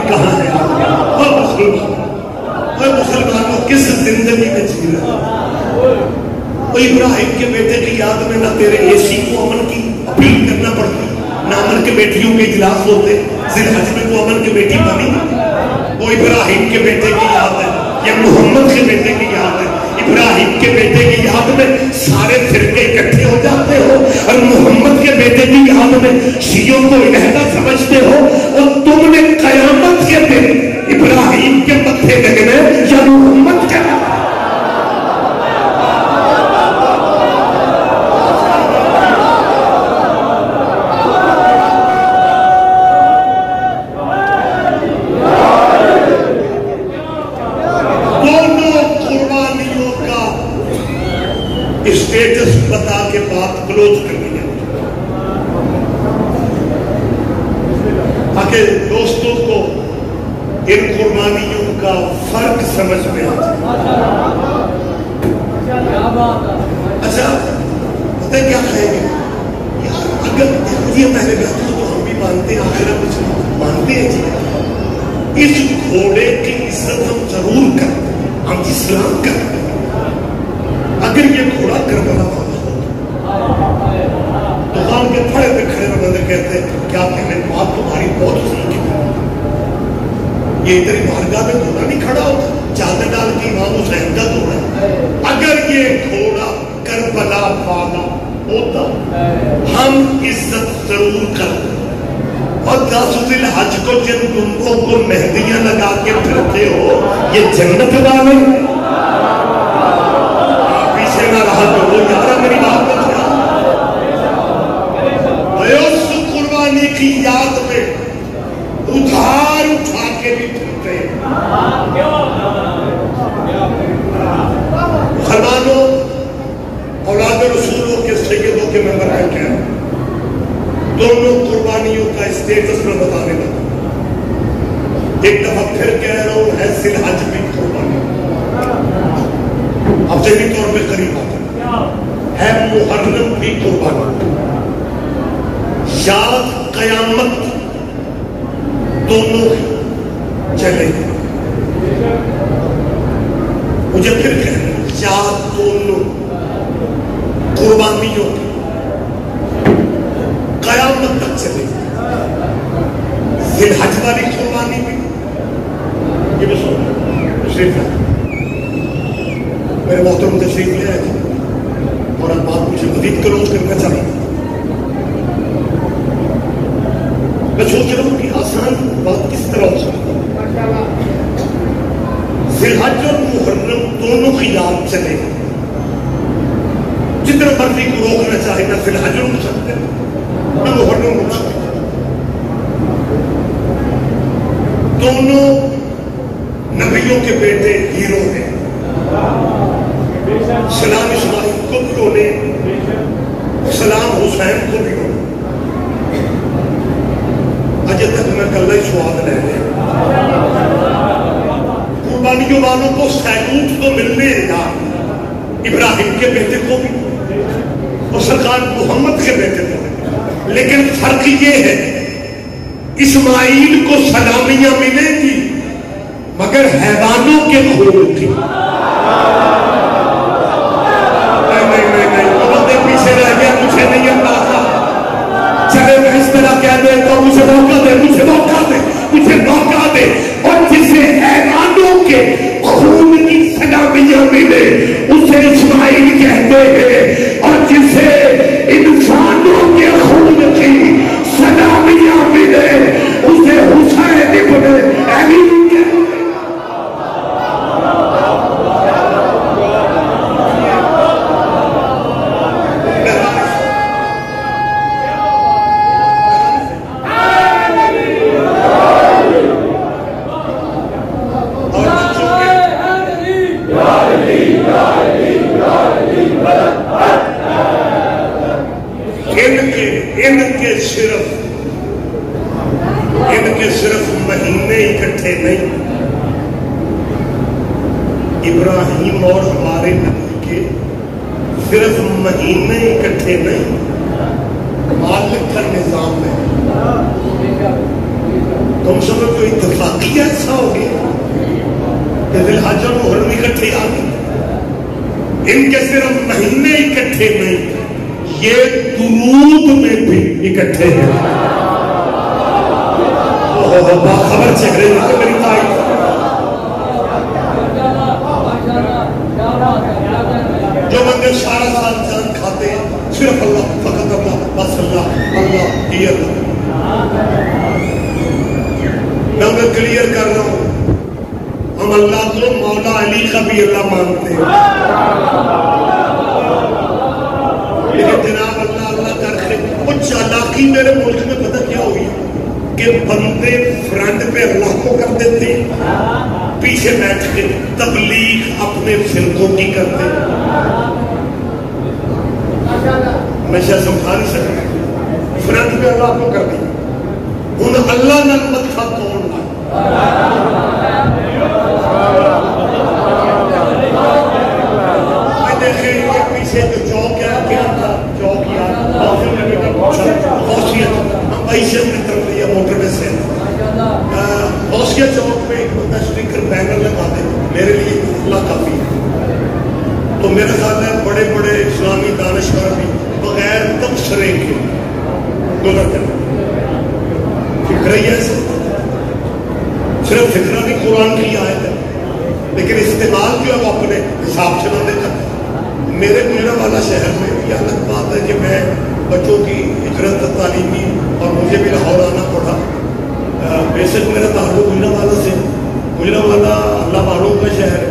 کہاں ہے مسلمانوں کس زندگی میں جی رہا ہے. ابراہیم کے بیٹے کی یاد میں نہ تیرے اے سی کو امن کی اپیل کرنا پڑتی, نہ امن کے بیٹیوں کے اجلاس ہوتے. ذی الحج میں تو امن کی بیٹی بنی, وہ ابراہیم کے بیٹے کی یاد ہے یا محمد کے بیٹے کی یاد ہے. ابراہیم کے بیٹے کی یاد میں سارے فرقے اکٹھے ہو جاتے ہو, اور محمد کے بیٹے کی یاد میں شیعوں کو علیحدہ سمجھتے ہو, اور تم نے قیامت کے دن ابراہیم کے متھے لگنے یا محمد کے. اسٹیٹس بتا کے بات کلوز کرنی ہے تاکہ دوستوں کو ان قربانیوں کا فرق سمجھ میں آ جائے. اچھا پتہ ہے کیا کہیں گے یار, اگر یہ پہلے بات تو ہم بھی مانتے ہیں, آخرت کچھ مانتے ہیں جی, اس گھوڑے کی عزت ہم ضرور کرتے ہیں, ہم اسلام کرتے ہیں. اگر یہ گھوڑا کربلا والا دکان کے پھڑے پہ کھڑے ہوئے بندے کہتے ہیں کیا کہنے بات تمہاری بہت ٹھیک ہے, یہ تیری بارگاہ میں گھوڑا نہیں کھڑا ہوتا, چادر ڈال کے امام حسین کا گھوڑا ہے. اگر یہ گھوڑا کربلا والا ہوتا ہم عزت ضرور کرتے. اور 10 ذی الحج کو جن تم کو مہندیاں لگا کے پھرتے ہو, یہ جنت والے پیچھے نہ رہا تو وہ یارہ میری بات کا خیال. اس قربانی کی یاد میں ادھار اٹھا کے بھی پھرتے ہیں. مسلمانوں اولاد رسولوں کے سیدوں کے ممبر ہیں کیا, دونوں قربانیوں کا اسٹیٹس میں بتانے لگا. ایک دفعہ پھر کہہ رہا ہوں, ہے ذی الحج بھی قربانی, اب ذہنی طور پہ قریب آتا ہے محرم بھی قربانی, یاد قیامت دونوں چلے گئے. مجھے پھر کہنا یاد دونوں قربانیوں قیامت تک چلے گی. ذی الحج والی قربانی بھی یہ بھی سن تشریف ہے میرے محترم تشریف لے آئے تھے اور اب بات مجھے مزید کلوز کرنا چاہیے. میں سوچ رہا ہوں کہ آسان بات کس طرح ہو سکتی ہے. ذی الحج اور محرم دونوں خلاف چلے گا. جتنا مرضی کو روکنا چاہے نہ ذی الحج روک سکتے نہ محرم روک سکتے. دونوں نبیوں کے بیٹے ہیرو ہیں. سلام اسماعیل کو بھی ہونے سلام حسین کو بھی ہونے. اجے تک میں کل ہی سواد لے لیا. قربانیوں والوں کو سیلوٹ تو ملنے گا ابراہیم کے بیٹے کو بھی اور سرکار محمد کے بیٹے کو بھی. لیکن فرق یہ ہے اسماعیل کو سلامیاں ملیں گی مگر حیوانوں کے خون کی. پیچھے رہ گیا مجھے نہیں اندازہ. چلے میں اس طرح کہہ دیتا ہوں مجھے موقع دے مجھے موقع دے مجھے موقع دے. اور جسے حیوانوں کے خون کی سلامیاں ملے اسے اسماعیل کہتے ہیں اور جسے انسانوں کے خون کی سلامیاں ملے اسے حسین ابن علی صرف مہینے اکٹھے نہیں. ابراہیم اور ہمارے نبی کے صرف مہینے اکٹھے نہیں مالک کا نظام ہے. تم سمجھ تو اتفاقی ایسا ہو گیا کہ ذی الحج اور محرم اکٹھے آ گئے. ان کے صرف مہینے اکٹھے نہیں یہ درود میں بھی اکٹھے ہیں. خبر چہرے میں میری تائید. جو بندے سارا سال جان کھاتے ہیں صرف اللہ فقط اللہ بس اللہ اللہ ہی اللہ. میں انہیں کلیئر کر رہا ہوں ہم اللہ کو مولا علی کا بھی اللہ مانتے ہیں. لیکن جناب اللہ اللہ کر کے وہ چالاکی میرے ملک میں پتہ کیا ہوئی کہ بندے فرنٹ پہ اللہ کو کر دیتے پیچھے بیٹھ کے تبلیغ اپنے فرقوں کی کرتے. میں شاید سمجھا نہیں سکتا. فرنٹ پہ اللہ کو کر دیا ان اللہ نہ مت تھا توڑنا. میں دیکھیں یہ پیچھے جو چوک ہے کیا تھا چوک یاد معیشت کی طرف لیا موٹر میں سے غوثیہ چوک پہ ایک بندہ اسٹیکر بینر لگا دے میرے لیے اللہ کافی ہے. تو میرا خیال ہے بڑے بڑے اسلامی دانشور بھی بغیر تبصرے کے گزرتے ہیں. فکر ہی ایسے صرف فکرہ بھی قرآن کی آیت ہے لیکن استعمال جو ہے وہ اپنے حساب سے نہ دیکھا. میرے میرا والا شہر میں یہ الگ بات ہے کہ میں بچوں کی ہجرت تعلیمی اور مجھے بھی لاہور آنا پڑا. بے شک میرا تعلق گجرانوالہ سے. گجرانوالہ اللہ والوں کا شہر ہے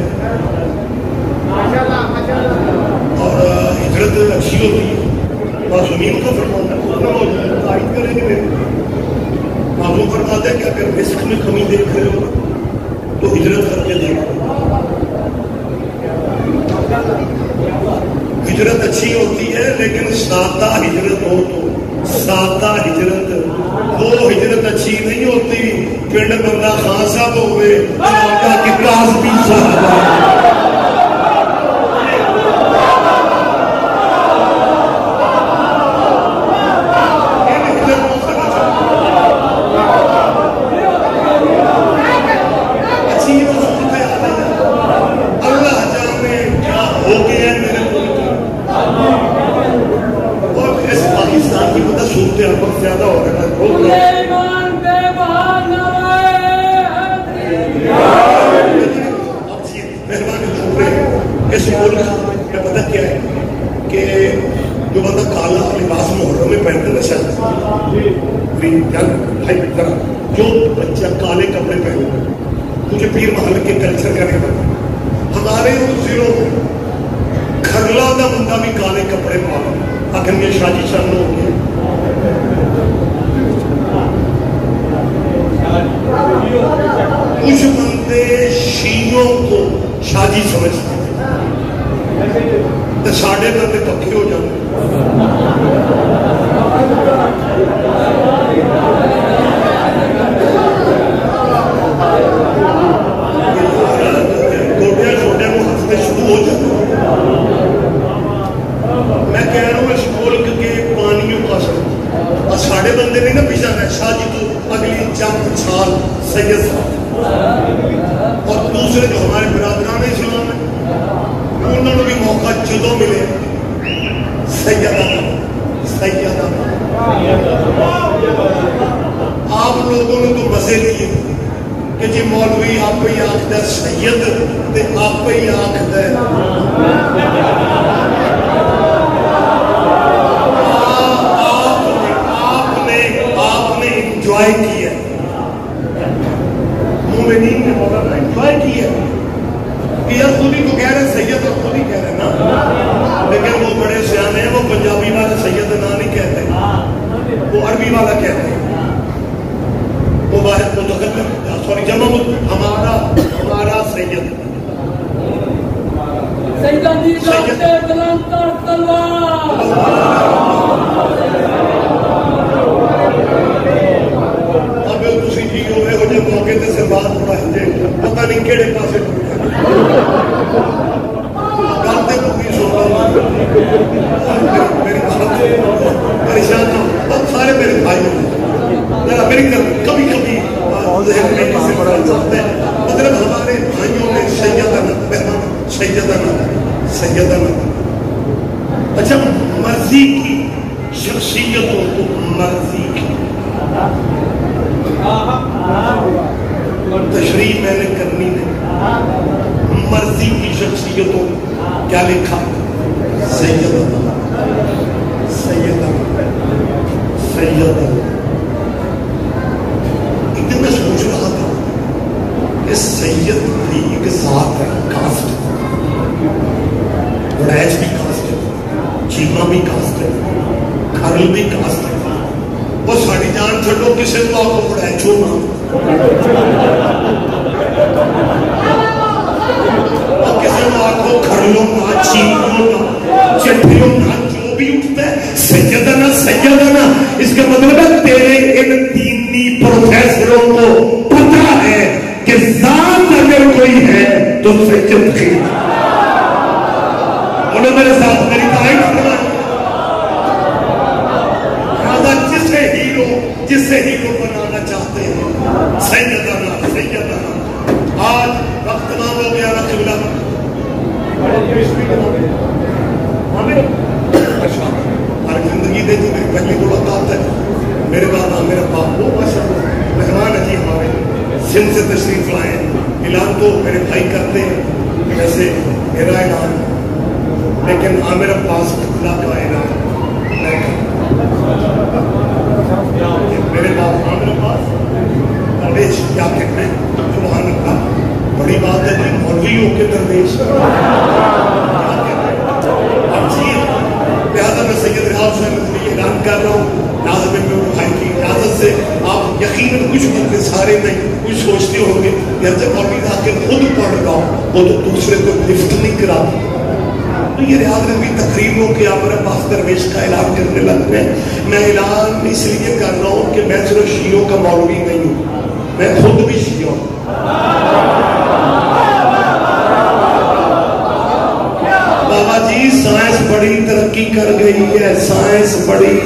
اور ہجرت اچھی ہوتی ہے. معصومین کا فرمانا تائید کریں گے. معلوم فرماتے ہیں کہ اگر رزق میں کمی دیکھ رہے ہو تو ہجرت کر کے دیکھو. ہجرت اچھی ہوتی ہے لیکن سادہ ہجرت ہو تو سادہ ہجرت وہ ہجرت اچھی نہیں ہوتی. پنڈ بندہ خان صاحب ہوئے کی کاس بھی صحابہ. زیادہ ہو رہا ہے اس ملک میں پتہ کیا ہے کہ جو بندہ کالا لباس محرم میں پہنتا ہے جو بچہ کالے کپڑے پہنتا ہے مجھے پیر محل کے کلچر کا نہیں پتا. ہمارے ان ضلعوں میں کھرلا کا بندہ بھی کالے کپڑے پا آخر یہ شاجی شان ہو گیا. کچھ بندے شیعوں کو شاجی سمجھتے ہیں تو ساڑھے بندے پکے ہو جاتے. گوڈیا چھوٹے کو ہنستے شروع ہو جاتے. میں کہہ رہا ہوں اس ملک کے پانیوں کا سب اور ساڑھے بندے نہیں نا پیچھا ہے شاہ جی تو اگلی چند سال سید صاحب اور دوسرے جو ہمارے برادران اسلام ہیں انہوں نے بھی موقع جدوں ملے سیدہ آپ لوگوں نے تو مزے لیے کہ جی مولوی آپ ہی آخد سید تے آپ ہی آخد آپ نے انجوائے کیا مومنین نے مولانا انجوائے کیا کہ یار خود ہی تو کہہ رہے سید اور خود ہی کہہ رہے نا لیکن وہ بڑے سیانے ہیں وہ پنجابی والا سید نا نہیں کہتے وہ عربی والا کہتے ہیں وہ واحد متکلم سوری جمع ہمارا سید سیدانی راستے بلند کر تلوار اب تسی جیو میں ہو جائے موقع تے سے بات پڑا ہے پتہ نہیں کیڑے پاسے گلتے کو بھی سوچا میری پریشان ہوں سارے میرے بھائی ذرا میری کبھی کبھی ذہن میں کسی بڑا چلتا ہے مطلب ہمارے بھائیوں میں سیدنا اچھا مرضی کی شخصیتوں کو مرضی کی تشریح میں نے کرنی نہیں مرضی کی شخصیتوں کیا لکھا سیدنا ایک دن میں سوچ رہا تھا کہ سید بھی ایک ذات ہے کاسٹ وڑیچ بھی کاسٹ ہے چیما بھی کاسٹ ہے کھرل بھی کاسٹ ہے وہ ساڑی جان چھڑو کسے تو آپ کو وڑیچو نا اور کسے تو آپ کو کھرلوں نا چیموں نا چٹھیوں نا جو بھی اٹھتا ہے سیدنا اس کا مطلب ہے تیرے ان دینی پروفیسروں کو پتہ ہے کہ ذات اگر کوئی ہے تو سید کی انہوں میرے ساتھ میری تعریف کرنا راضا جسے ہیرو بنانا چاہتے ہیں سیدنا آج وقت تمام ہو گیا رکھ اللہ ہر زندگی دے جو میری پہلی ملاقات ہے میرے بعد میرا باپ وہ مہمان ہے جی ہمارے سندھ سے تشریف لائے اعلان تو میرے بھائی کرتے ہیں ویسے میرا اعلان لیکن عامر عباس اللہ کا اعلان میرے باپ عامر عباس درویش کیا کہتے ہیں سبحان اللہ بڑی بات ہے کہ مولوی ہو کے درویش لہذا میں سید ریاض سے اعلان کر رہا ہوں ناظم ابن بھائی کی اجازت سے آپ یقیناً کچھ بندے سارے نہیں کچھ سوچتے ہوں گے کہ جب مولوی آ کے خود پڑھ رہا ہوں وہ تو دوسرے کو لفٹ نہیں کراتا تو یہ ریاض نبی تقریبوں کے عامر عباس درویش کا اعلان کرنے لگ گئے. میں اعلان اس لیے کر رہا ہوں کہ میں صرف شیعوں کا مولوی نہیں ہوں میں خود بھی شیعہ ہوں. بابا جی سائنس بڑی ترقی کر گئی ہے سائنس بڑی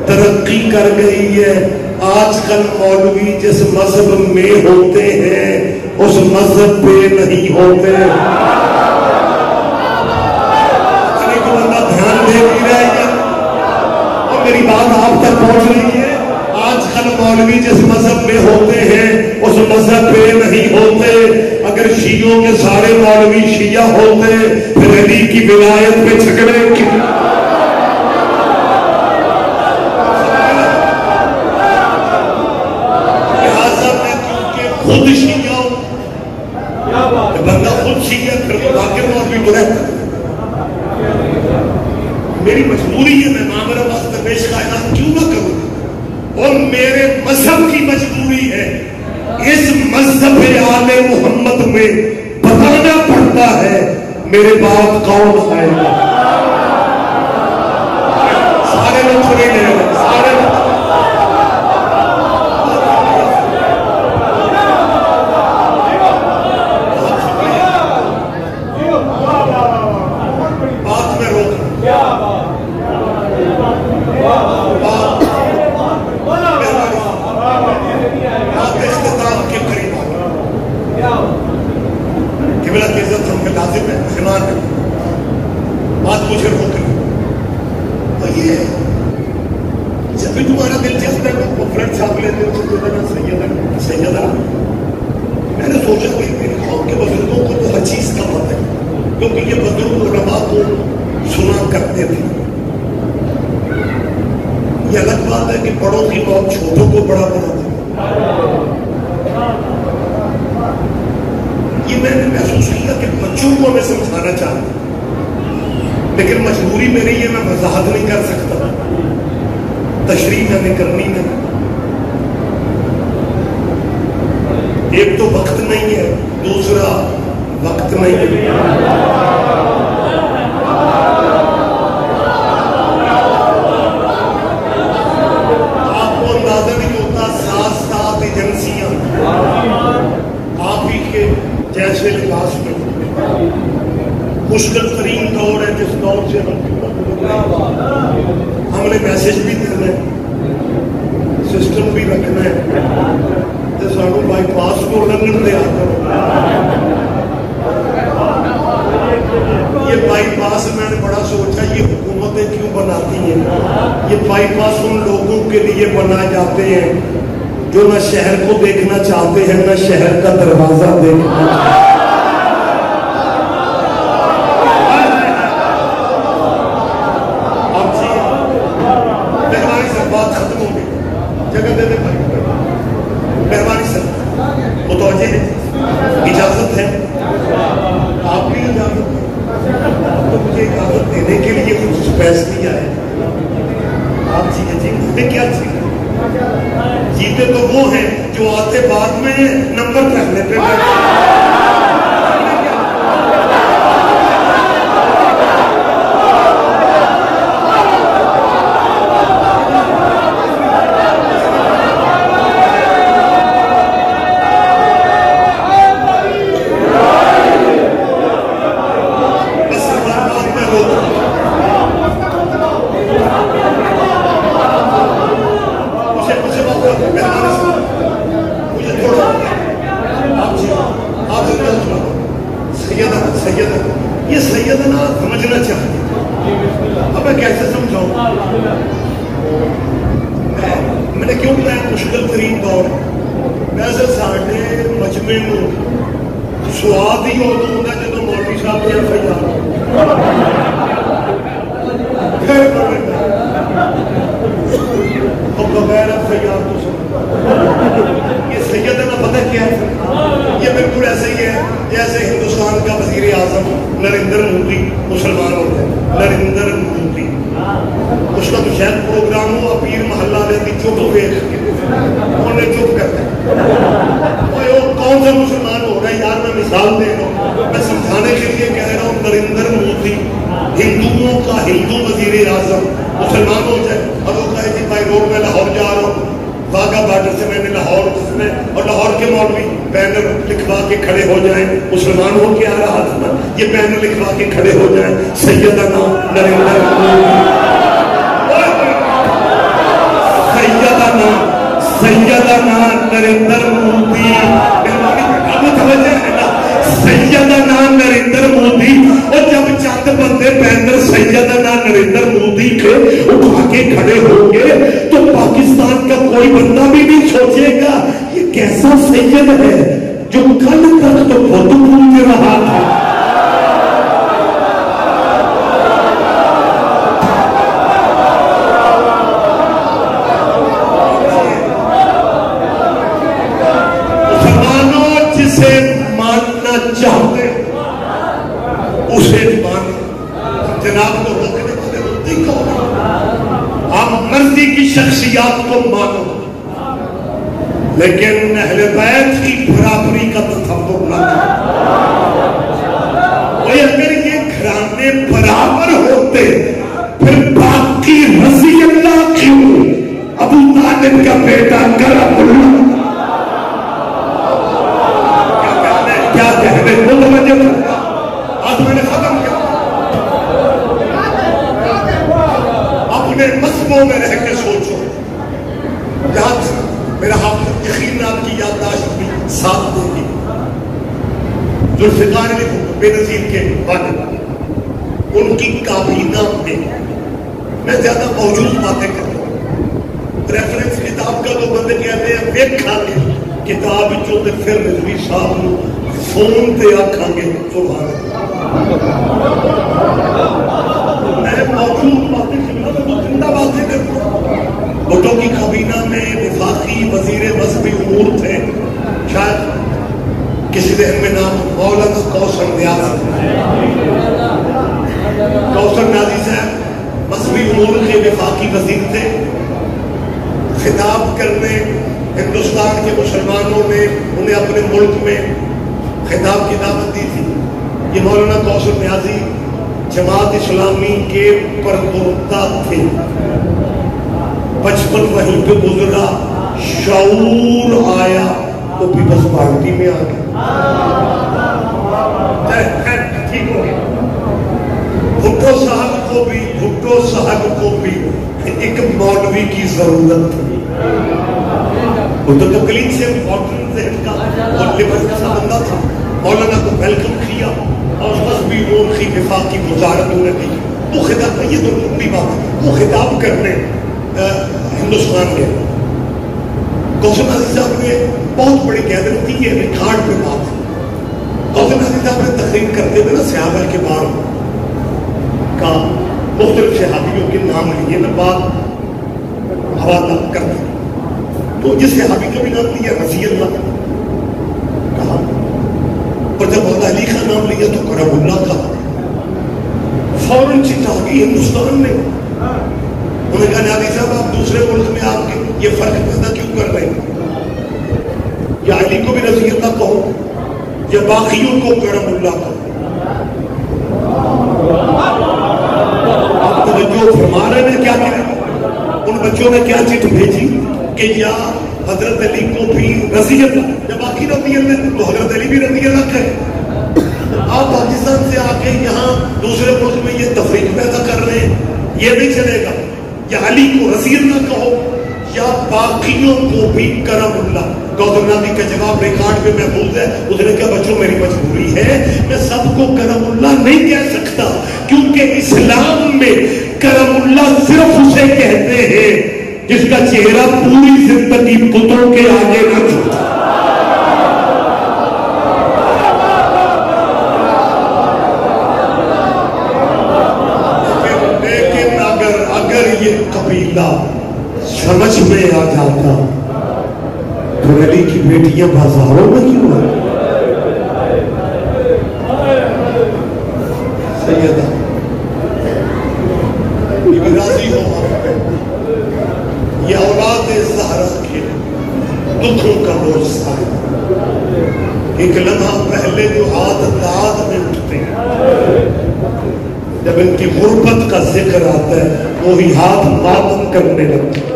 ترقی کر گئی ہے. آج کل مولوی جس مذہب میں ہوتے ہیں اس مذہب پہ نہیں ہوتے. دھیان دے بھی رہے ہیں اور میری بات آپ تک پہنچ رہی ہے. آج کل آجکل مولوی جس مذہب میں ہوتے ہیں اس مذہب پہ نہیں ہوتے. اگر شیعوں کے سارے مولوی شیعہ ہوتے پھر علی کی ولایت پہ جھگڑے کی. لہذا میں کیونکہ خود شیعہ ہوں, بندہ خود شیعہ پھر تو باقی مولوی تو رہتا. میری مجبوری ہے, میں معاملہ واسطہ پیش کائنات کیوں نہ کروں, اور میرے مذہب کی مجبوری ہے. اس مذہب آل محمد میں بتانا پڑتا ہے میرے بعد کون آئے گا. سارے لوگ سنے لے رہے ہیں, سارے بات میں روک قبلہ کی عزت ہم کے لازم ہے, خمان ہے, بات مجھے روک رہی. تو یہ جب بھی تمہارا دل چاہتا ہے وہ فرنٹ صاحب لیتے ہو سیدنا, میں نے سوچا کہ میری قوم کے بزرگوں کو تو ہر چیز کا پتہ ہے, کیونکہ یہ بزرگ علماء کو سنا کرتے تھے. یہ الگ بات ہے کہ بڑوں کی موت چھوٹوں کو بڑا بناتی. یہ میں نے محسوس کیا کہ بچوں کو میں سمجھانا چاہتا, لیکن مجبوری میری ہے, میں وضاحت نہیں کر سکتا, تشریح میں نے کرنی نہیں. ایک تو وقت نہیں ہے, دوسرا وقت نہیں ہے. آپ کو اندازہ نہیں ہوتا, 7 ایجنسیاں آپ ہی کے جیسے لباس میں. مشکل ترین دور ہے جس دور سے ہم نے میسج بھی دینا ہے, سسٹم بھی رکھنا ہے, تو سانو بائی پاس کو لنگن دے آتا. یہ بائی پاس میں نے بڑا سوچا یہ حکومتیں کیوں بناتی ہیں. یہ بائی پاس ان لوگوں کے لیے بنائے جاتے ہیں جو نہ شہر کو دیکھنا چاہتے ہیں نہ شہر کا دروازہ دیکھنا چاہتے ہیں. مہربانی سے بات ختم ہو گئی, جگہ دے دے بھائی, مہربانی سے متوجہ ہے, اجازت ہے, آپ بھی اجازت ہے, تو مجھے اجازت دینے کے لیے کچھ پیسے نہیں آئے. آپ جیتے جیتے کیا جیتے تو وہ ہیں جو آتے بعد میں نمبر رکھنے پہ. یہ سیدنا سمجھنا چاہیے. اب میں کیسے سمجھاؤں, میں نے کیوں بتایا مشکل ترین دور. ویسے ساڈے مجمع میں سواد ہی ادو ہوتا جب مولوی صاحب نے بغیر FIR تو یہ سیدنا پتہ کیا ہے, یہ بالکل ایسے ہی ہے جیسے ہندوستان کا وزیر اعظم نریندر مودی مسلمان ہوتا ہے. نریندر مودی, اس کا تو شاید پروگرام ہو پیر محلہ والے کی چپ دیکھ کے انہیں چپ کرتا ہے. کون سا مسلمان ہو رہا ہے یار, میں مثال دے رہا ہوں, میں سمجھانے کے لیے کہہ رہا ہوں. نریندر مودی ہندوؤں کا ہندو وزیر اعظم مسلمان ہو جائے اور وہ کہے جی بھائی روڈ میں لاہور جا رہا ہوں, واگا بارڈر سے میں نے لاہور میں, اور لاہور کے مولوی بینر لکھوا کے کھڑے ہو جائیں, مسلمان ہو کے آ رہا تھا نا, یہ بینر لکھوا کے کھڑے ہو جائیں سیدنا نریندر مودی, سیدنا نریندر مودی, سیدنا نریندر مودی. اور جب چند بندے بینر سیدنا نریندر مودی کے اٹھا کے کھڑے ہوں گے تو پاکستان کا کوئی بندہ بھی کی شخصیات کو مانو، لیکن اہل بیت کی برابری کا تصور نہ کرو۔ اور اگر یہ گھرانے برابر ہوتے پھر باقی رضی اللہ کیوں؟ ابو طالب کا بیٹا کرم اللہ کیا کہنے وہ توجہ کرتا۔ آج میں نے ختم کیا، اپنے مذہبوں میں رہ کے سوچو۔ یاد میرا حافظ یقین آپ کی یادداشت بھی ساتھ دے گی۔ ذوالفقار بے نظیر کے والد، ان کی کابینہ میں زیادہ موجود باتیں کرتا ہوں، ریفرنس کتاب کا تو بندے کہتے ہیں ویکھاں گے کتاب جو تے پھر رضوی صاحب نو فون تے آکھاں گے سبحان اللہ۔ میں موجود باتیں کرتا ہوں، زندہ باتیں کرتا ہوں۔ بھٹو کی کابینہ میں وفاقی وزیر مذہبی امور تھے، شاید کسی ذہن میں نام مولانا کوثر نیازی، کوثر نیازی صاحب مذہبی امور کے وفاقی وزیر تھے۔ خطاب کرنے ہندوستان کے مسلمانوں نے انہیں اپنے ملک میں خطاب کی دعوت دی تھی۔ یہ مولانا کوثر نیازی جماعت اسلامی کے پرپرتا تھے۔ بچپن وہیں پہ گزرا، شعور آیا تو پیپلز پارٹی میں آ گئے۔ ٹھیک ہو گیا۔ بھٹو صاحب کو بھی ایک مولوی کی ضرورت تھی۔ وہ تو تقلید سے امپورٹنٹ ذہن کا اور لبرل کا بندہ تھا۔ مولانا کو ویلکم کیا اور مذہبی امور کی وفاقی وزارت انہوں نے دی۔ وہ خطاب، یہ تو لمبی بات ہے، وہ خطاب کرنے ہندوستان گئے۔ کوثر نیازی صاحب نے بہت بڑی گیدرنگ کی، یہ ریکارڈ پہ بات ہے۔ کوثر نیازی صاحب نے تقریر کرتے ہوئے نا صحابہ کے بار کا مختلف صحابیوں کے نام لیے نا بات حوالہ کرتے، تو جس صحابی کا بھی نام لیا رضی اللہ کہا، اور جب مولا علی کا نام لیا تو کرم اللہ کہا۔ فوراً چٹا گئی ہندوستان میں۔ انہوں نے کہا نیازی صاحب آپ دوسرے ملک میں آپ کے یہ فرق پیدا کیوں کر رہے ہیں؟ یا علی کو بھی رضی اللہ کہو یا باقیوں کو کرم اللہ کہو۔ آپ توجہ فرما رہے ہیں کیا کہہ، ان بچوں نے کیا چٹ بھیجی کہ یا حضرت علی کو بھی رضی اللہ، جب باقی رضی اللہ تو حضرت علی بھی رضی اللہ کہے۔ آپ پاکستان سے آ کے یہاں دوسرے ملک میں یہ تفریق پیدا کر رہے ہیں، یہ نہیں چلے گا۔ یا علی کو رضی اللہ کہو یا باقیوں کو بھی کرم اللہ۔ کوثر نیازی کا جواب ریکارڈ پہ محفوظ ہے۔ اس نے کہا بچوں میری مجبوری ہے، میں سب کو کرم اللہ نہیں کہہ سکتا، کیونکہ اسلام میں کرم اللہ صرف اسے کہتے ہیں جس کا چہرہ پوری زندگی پتوں کے آگے نہ جھکا۔ لیکن اگر یہ قبیلہ سمجھ میں آ جاتا تو علی کی بیٹیاں بازاروں میں کیوں ہیں؟ سیدہ راضی ہو یہ اولاد زہرا کے دکھوں کا بوجھ سائے، ایک لمحہ پہلے جو عادت میں اٹھتے ہیں، جب ان کی غربت کا ذکر آتا ہے وہی ہاتھ ماتم کرنے لگتے ہیں۔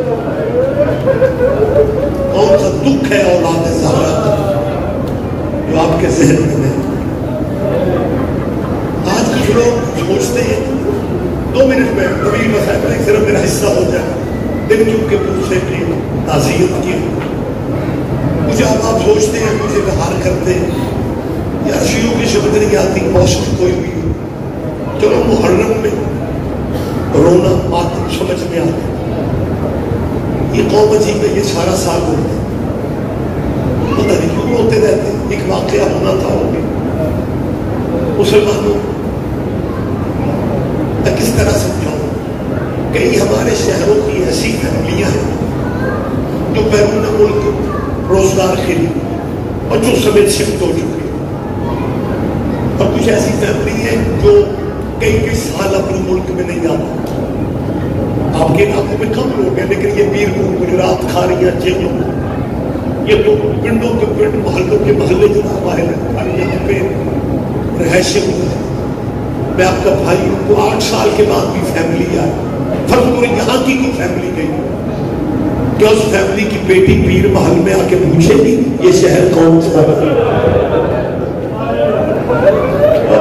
کون سا دکھ ہے اولاد زہرا کا جو آپ کے ذہن میں ہے؟ آج کچھ لوگ سوچتے ہیں 2 منٹ میں طویل مسائل ایک صرف میرا حصہ ہو جائے، دن کیونکہ مجھ سے بھی تعزیت کی مجھے آپ سوچتے ہیں، مجھے بہار کرتے ہیں یا شیعوں کی شبد نہیں آتی، موسم کوئی بھی ہو، چلو محرم میں رونا ماتم سمجھ میں آتا، یہ قوم عجیب ہے، یہ سارا سال ہوتا ہے، پتہ نہیں کیوں روتے رہتے۔ ایک واقعہ ہونا تھا ہوگی مسلمانوں کس طرح سمجھاؤں، کئی ہمارے شہروں کی ایسی فیملیاں ہیں جو بیرون ملک روزگار کے لیے بچوں سمیت شفٹ ہو چکے، اور کچھ ایسی فیملی ہیں جو کئی سال اپنے ملک میں نہیں آتا۔ آپ کے علاقوں میں کم لوگ ہیں، لیکن یہ میرپور گجرات کھاریاں جیلوں یہ تو پنڈوں کے پنڈ محلوں کے محلے جناب آئے ہیں، یہاں پہ رہائشیں ہوئی ہیں۔ میں آپ کا بھائی ہوں تو 8 سال کے بعد بھی فیملی آئی، فرض کرو یہاں کی کوئی فیملی گئی، کیا اس فیملی کی بیٹی پیر محل میں آ کے پوچھے گی یہ شہر کون سا ہے؟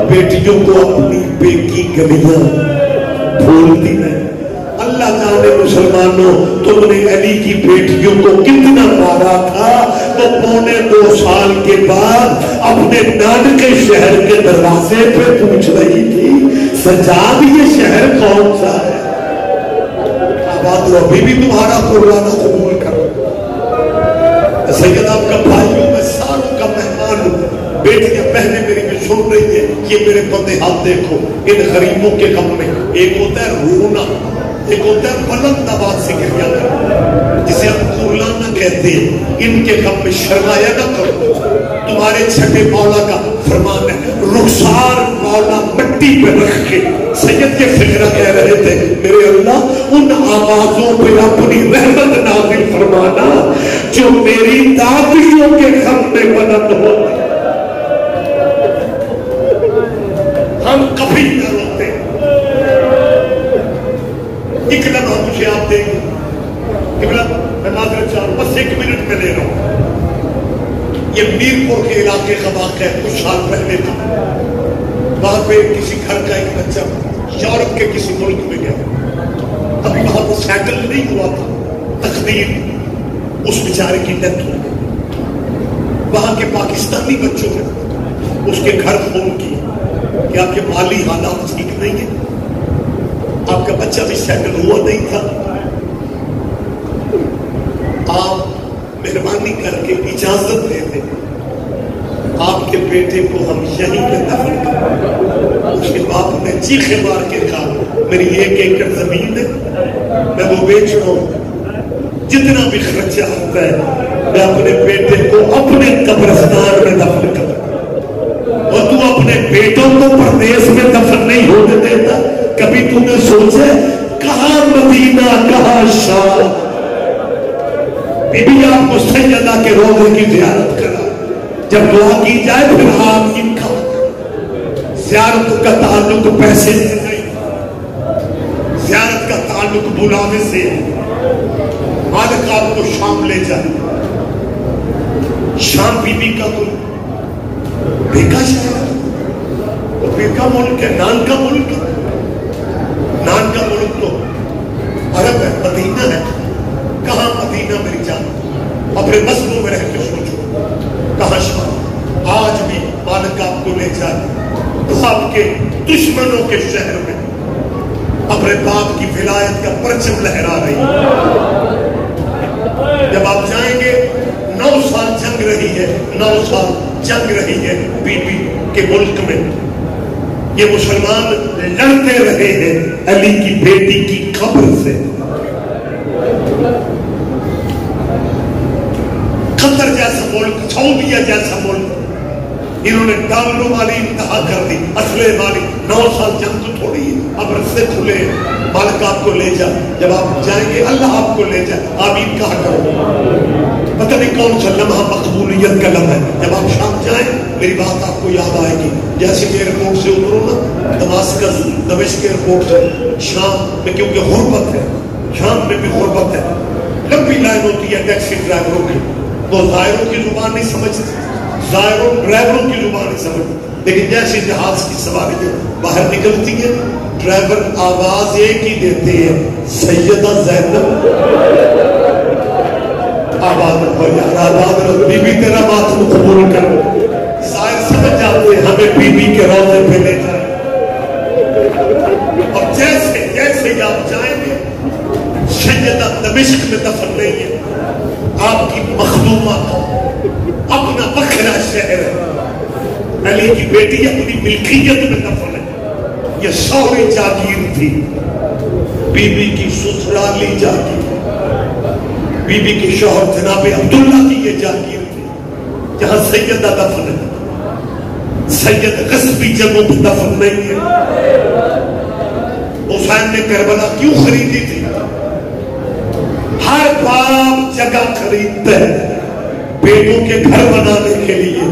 بیٹیوں کو اپنی بیٹی گلیاں بھولتی ہے۔ اللہ جانے مسلمانوں تم نے علی کی بیٹیوں کو کتنا مارا تھا، تو 2.25 سال کے بعد اپنے نانکے شہر کے دروازے پہ پوچھ رہی تھی سجاد یہ شہر کون سا ہے؟ آباد رو ابھی بھی تمہارا قربانہ قبول کرو۔ سید آپ کا بھائی ہوں، میں سالوں کا مہمان ہوں، بیٹیاں بہنیں میری میں سن رہی ہیں، یہ میرے بندے ہاتھ دیکھو ان غریبوں کے غم میں ایک ہوتا ہے رونا، ایک ہوتا ہے بلند آواز سے گریہ کرنا، جسے ہم قرلانا کہتے ہیں۔ ان کے غم میں شرمایا نہ کرو، تمہارے چھٹے مولا کا فرمان ہے، رخسار مولا مٹی پہ رکھ کے سید کے فکرہ کہہ رہے تھے میرے اللہ ان آوازوں پہ اپنی رحمت نازل فرمانا جو میری دادیوں کے غم میں بلند ہوتے۔ ہم کبھی نہ روتے، ایک لمحہ مجھے آپ دیں گے، میں معذرت چاہوں بس 1 منٹ میں لے رہا ہوں۔ یہ میرپور کے علاقے کا واقعہ ہے، کچھ سال پہلے تھا، وہاں پہ کسی گھر کا ایک بچہ یورپ کے کسی ملک میں گیا، ابھی وہاں پہ سیٹل نہیں ہوا تھا، تقدیر اس بیچارے کی ڈیتھ ہو گئی۔ وہاں کے پاکستانی بچوں نے اس کے گھر فون کیا کہ آپ کے مالی حالات ٹھیک نہیں ہیں، آپ کا بچہ بھی سیٹل ہوا نہیں تھا، آپ مہربانی کر کے اجازت دے دیں آپ کے بیٹے کو ہم یہیں پہ دفن کریں۔ اس کے باپ نے چیخے مار کے کہا میری 1 ایکڑ زمین ہے، میں وہ بیچ رہا ہوں، جتنا بھی خرچہ ہوتا ہے میں اپنے بیٹے کو اپنے قبرستان میں دفن کروں، اور تو اپنے بیٹوں کو پردیس میں دفن نہیں ہونے دیتا۔ کبھی تو نے سوچے کہاں مدینہ کہاں شام؟ بی بی آپ کو سیدہ کے روضے کی زیارت کرا، جب دعا کی جائے پھر آپ کی زیارت کا تعلق پیسے سے نہیں، زیارت کا تعلق بلانے سے۔ مالک آپ کو شام لے جائے، شام بی بی کا کوئی بیکا شہر ہے، وہ بیکا ملک ہے، نان کا ملک ہے، نان کا ملک تو عرب ہے، مدینہ ہے۔ کہاں مدینہ میری جان؟ اپنے مسجدوں میں رہ کے سوچو کہاں شام؟ آج بھی مالک آپ کو لے جائے آپ کے دشمنوں کے شہر میں، اپنے باپ کی ولایت کا پرچم لہرا رہی ہے۔ جب آپ جائیں گے 9 سال جنگ رہی ہے، 9 سال جنگ رہی ہے بی بی کے ملک میں، یہ مسلمان لڑتے رہے ہیں علی کی بیٹی کی قبر سے۔ قطر جیسا ملک، سعودیہ جیسا ملک، انہوں نے ڈالروں والی انتہا کر دی، اسلحے والی۔ 9 سال جنگ تو تھوڑی ہے، اب رستے کھلے، مالک آپ کو لے جائے۔ جب آپ جائیں گے اللہ آپ کو لے جائے، آمین کہا کرو۔ پتہ نہیں کون سا لمحہ مقبولیت کا لمحہ ہے۔ جب آپ شام جائیں میری بات آپ کو یاد آئے گی، جیسے کہ ایئرپورٹ سے اترو نا، دماسکس دمشق ایئرپورٹ سے شام میں، کیونکہ غربت ہے، شام میں بھی غربت ہے، لمبی لائن ہوتی ہے ٹیکسی ڈرائیوروں کی، وہ زائروں کی زبان نہیں سمجھتے، زائروں ڈرائیوروں کی زبان نہیں سمجھتے، لیکن جیسے جہاز کی سواری باہر نکلتی ہے ڈرائیور آواز ایک ہی دیتے ہیں، سیدہ زینب آباد ہو یار، آباد رہو، بی بی تیرا ماتم قبول کر۔ زائر سمجھ جاتے ہیں ہمیں بی بی کے روضے پہ لے جائیں، اور جیسے جیسے آپ جائیں گے سیدہ دمشق میں دفن نہیں ہے، آپ کی مخدومہ اپنا بکھرا شہر ہے، علی کی بیٹی اپنی ملکیت میں دفن ہے۔ یہ سوری جاگیر تھی، بی بی کی سسرالی جاگیر، بی بی کے شوہر جناب عبداللہ کی یہ جاگیر تھی، جہاں سیدہ دفن ہے۔ سید غصبی جگہوں پہ دفن نہیں ہے، اس حسین نے کربلا کیوں خریدی تھی؟ ہر باپ جگہ خریدتا ہے بیٹوں کے گھر بنانے کے لیے،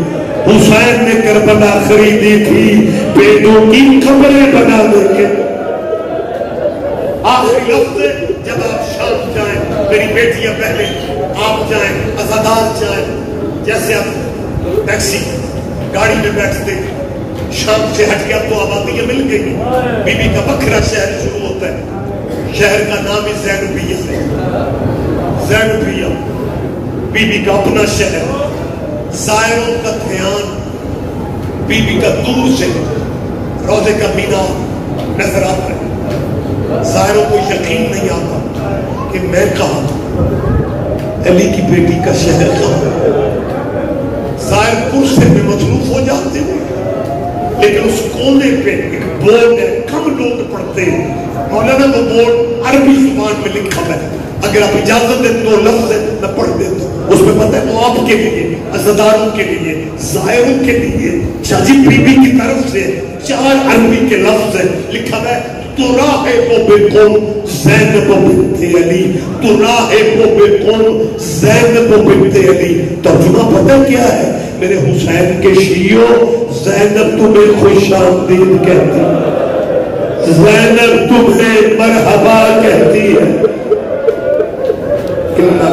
حسین نے کربلا خریدی تھی بیٹوں کی قبریں بنانے کے لیے۔ آخری لفظ جب آپ شام جائیں، میری بیٹیاں پہلے آپ جائیں، عزادار جائیں، جیسے آپ ٹیکسی گاڑی میں بیٹھتے شام سے ہٹ گیا تو آبادیاں مل گئی، بی بی کا بکھرا شہر شروع ہوتا ہے، شہر کا نام ہی زینبیہ ہے، زینبیہ بی بی کا اپنا شہر، زائروں کا دھیان بی بی کا دور سے روضے کا مینار نظر آتا ہے، زائروں کو یقین نہیں آتا کہ میں کہاں، علی کی بیٹی کا شہر کہاں۔ زائر کرسے میں مصروف ہو جاتے ہیں، لیکن اس کونے پہ ایک بورڈ ہے، کم لوگ پڑھتے ہیں، مولانا وہ بورڈ عربی زبان میں لکھا ہے، اگر آپ اجازت دیں تو لفظ ہے میں پڑھ دیتا ہوں، اس میں پتہ ہے تو آپ کے لیے، عزاداروں کے لیے، زائروں کے لیے، شاجی بی بی کی طرف سے 4 عربی کے لفظ ہے، لکھا ہے تراحب بکم زینب بنت علی، تراحب بکم زینب بنت علی۔ ترجمہ پتہ کیا ہے؟ میرے حسین کے شیعوں، زینب تمہیں خوش آمدید کہتی ہے، زینب تمہیں مرحبا کہتی ہے۔ کتنا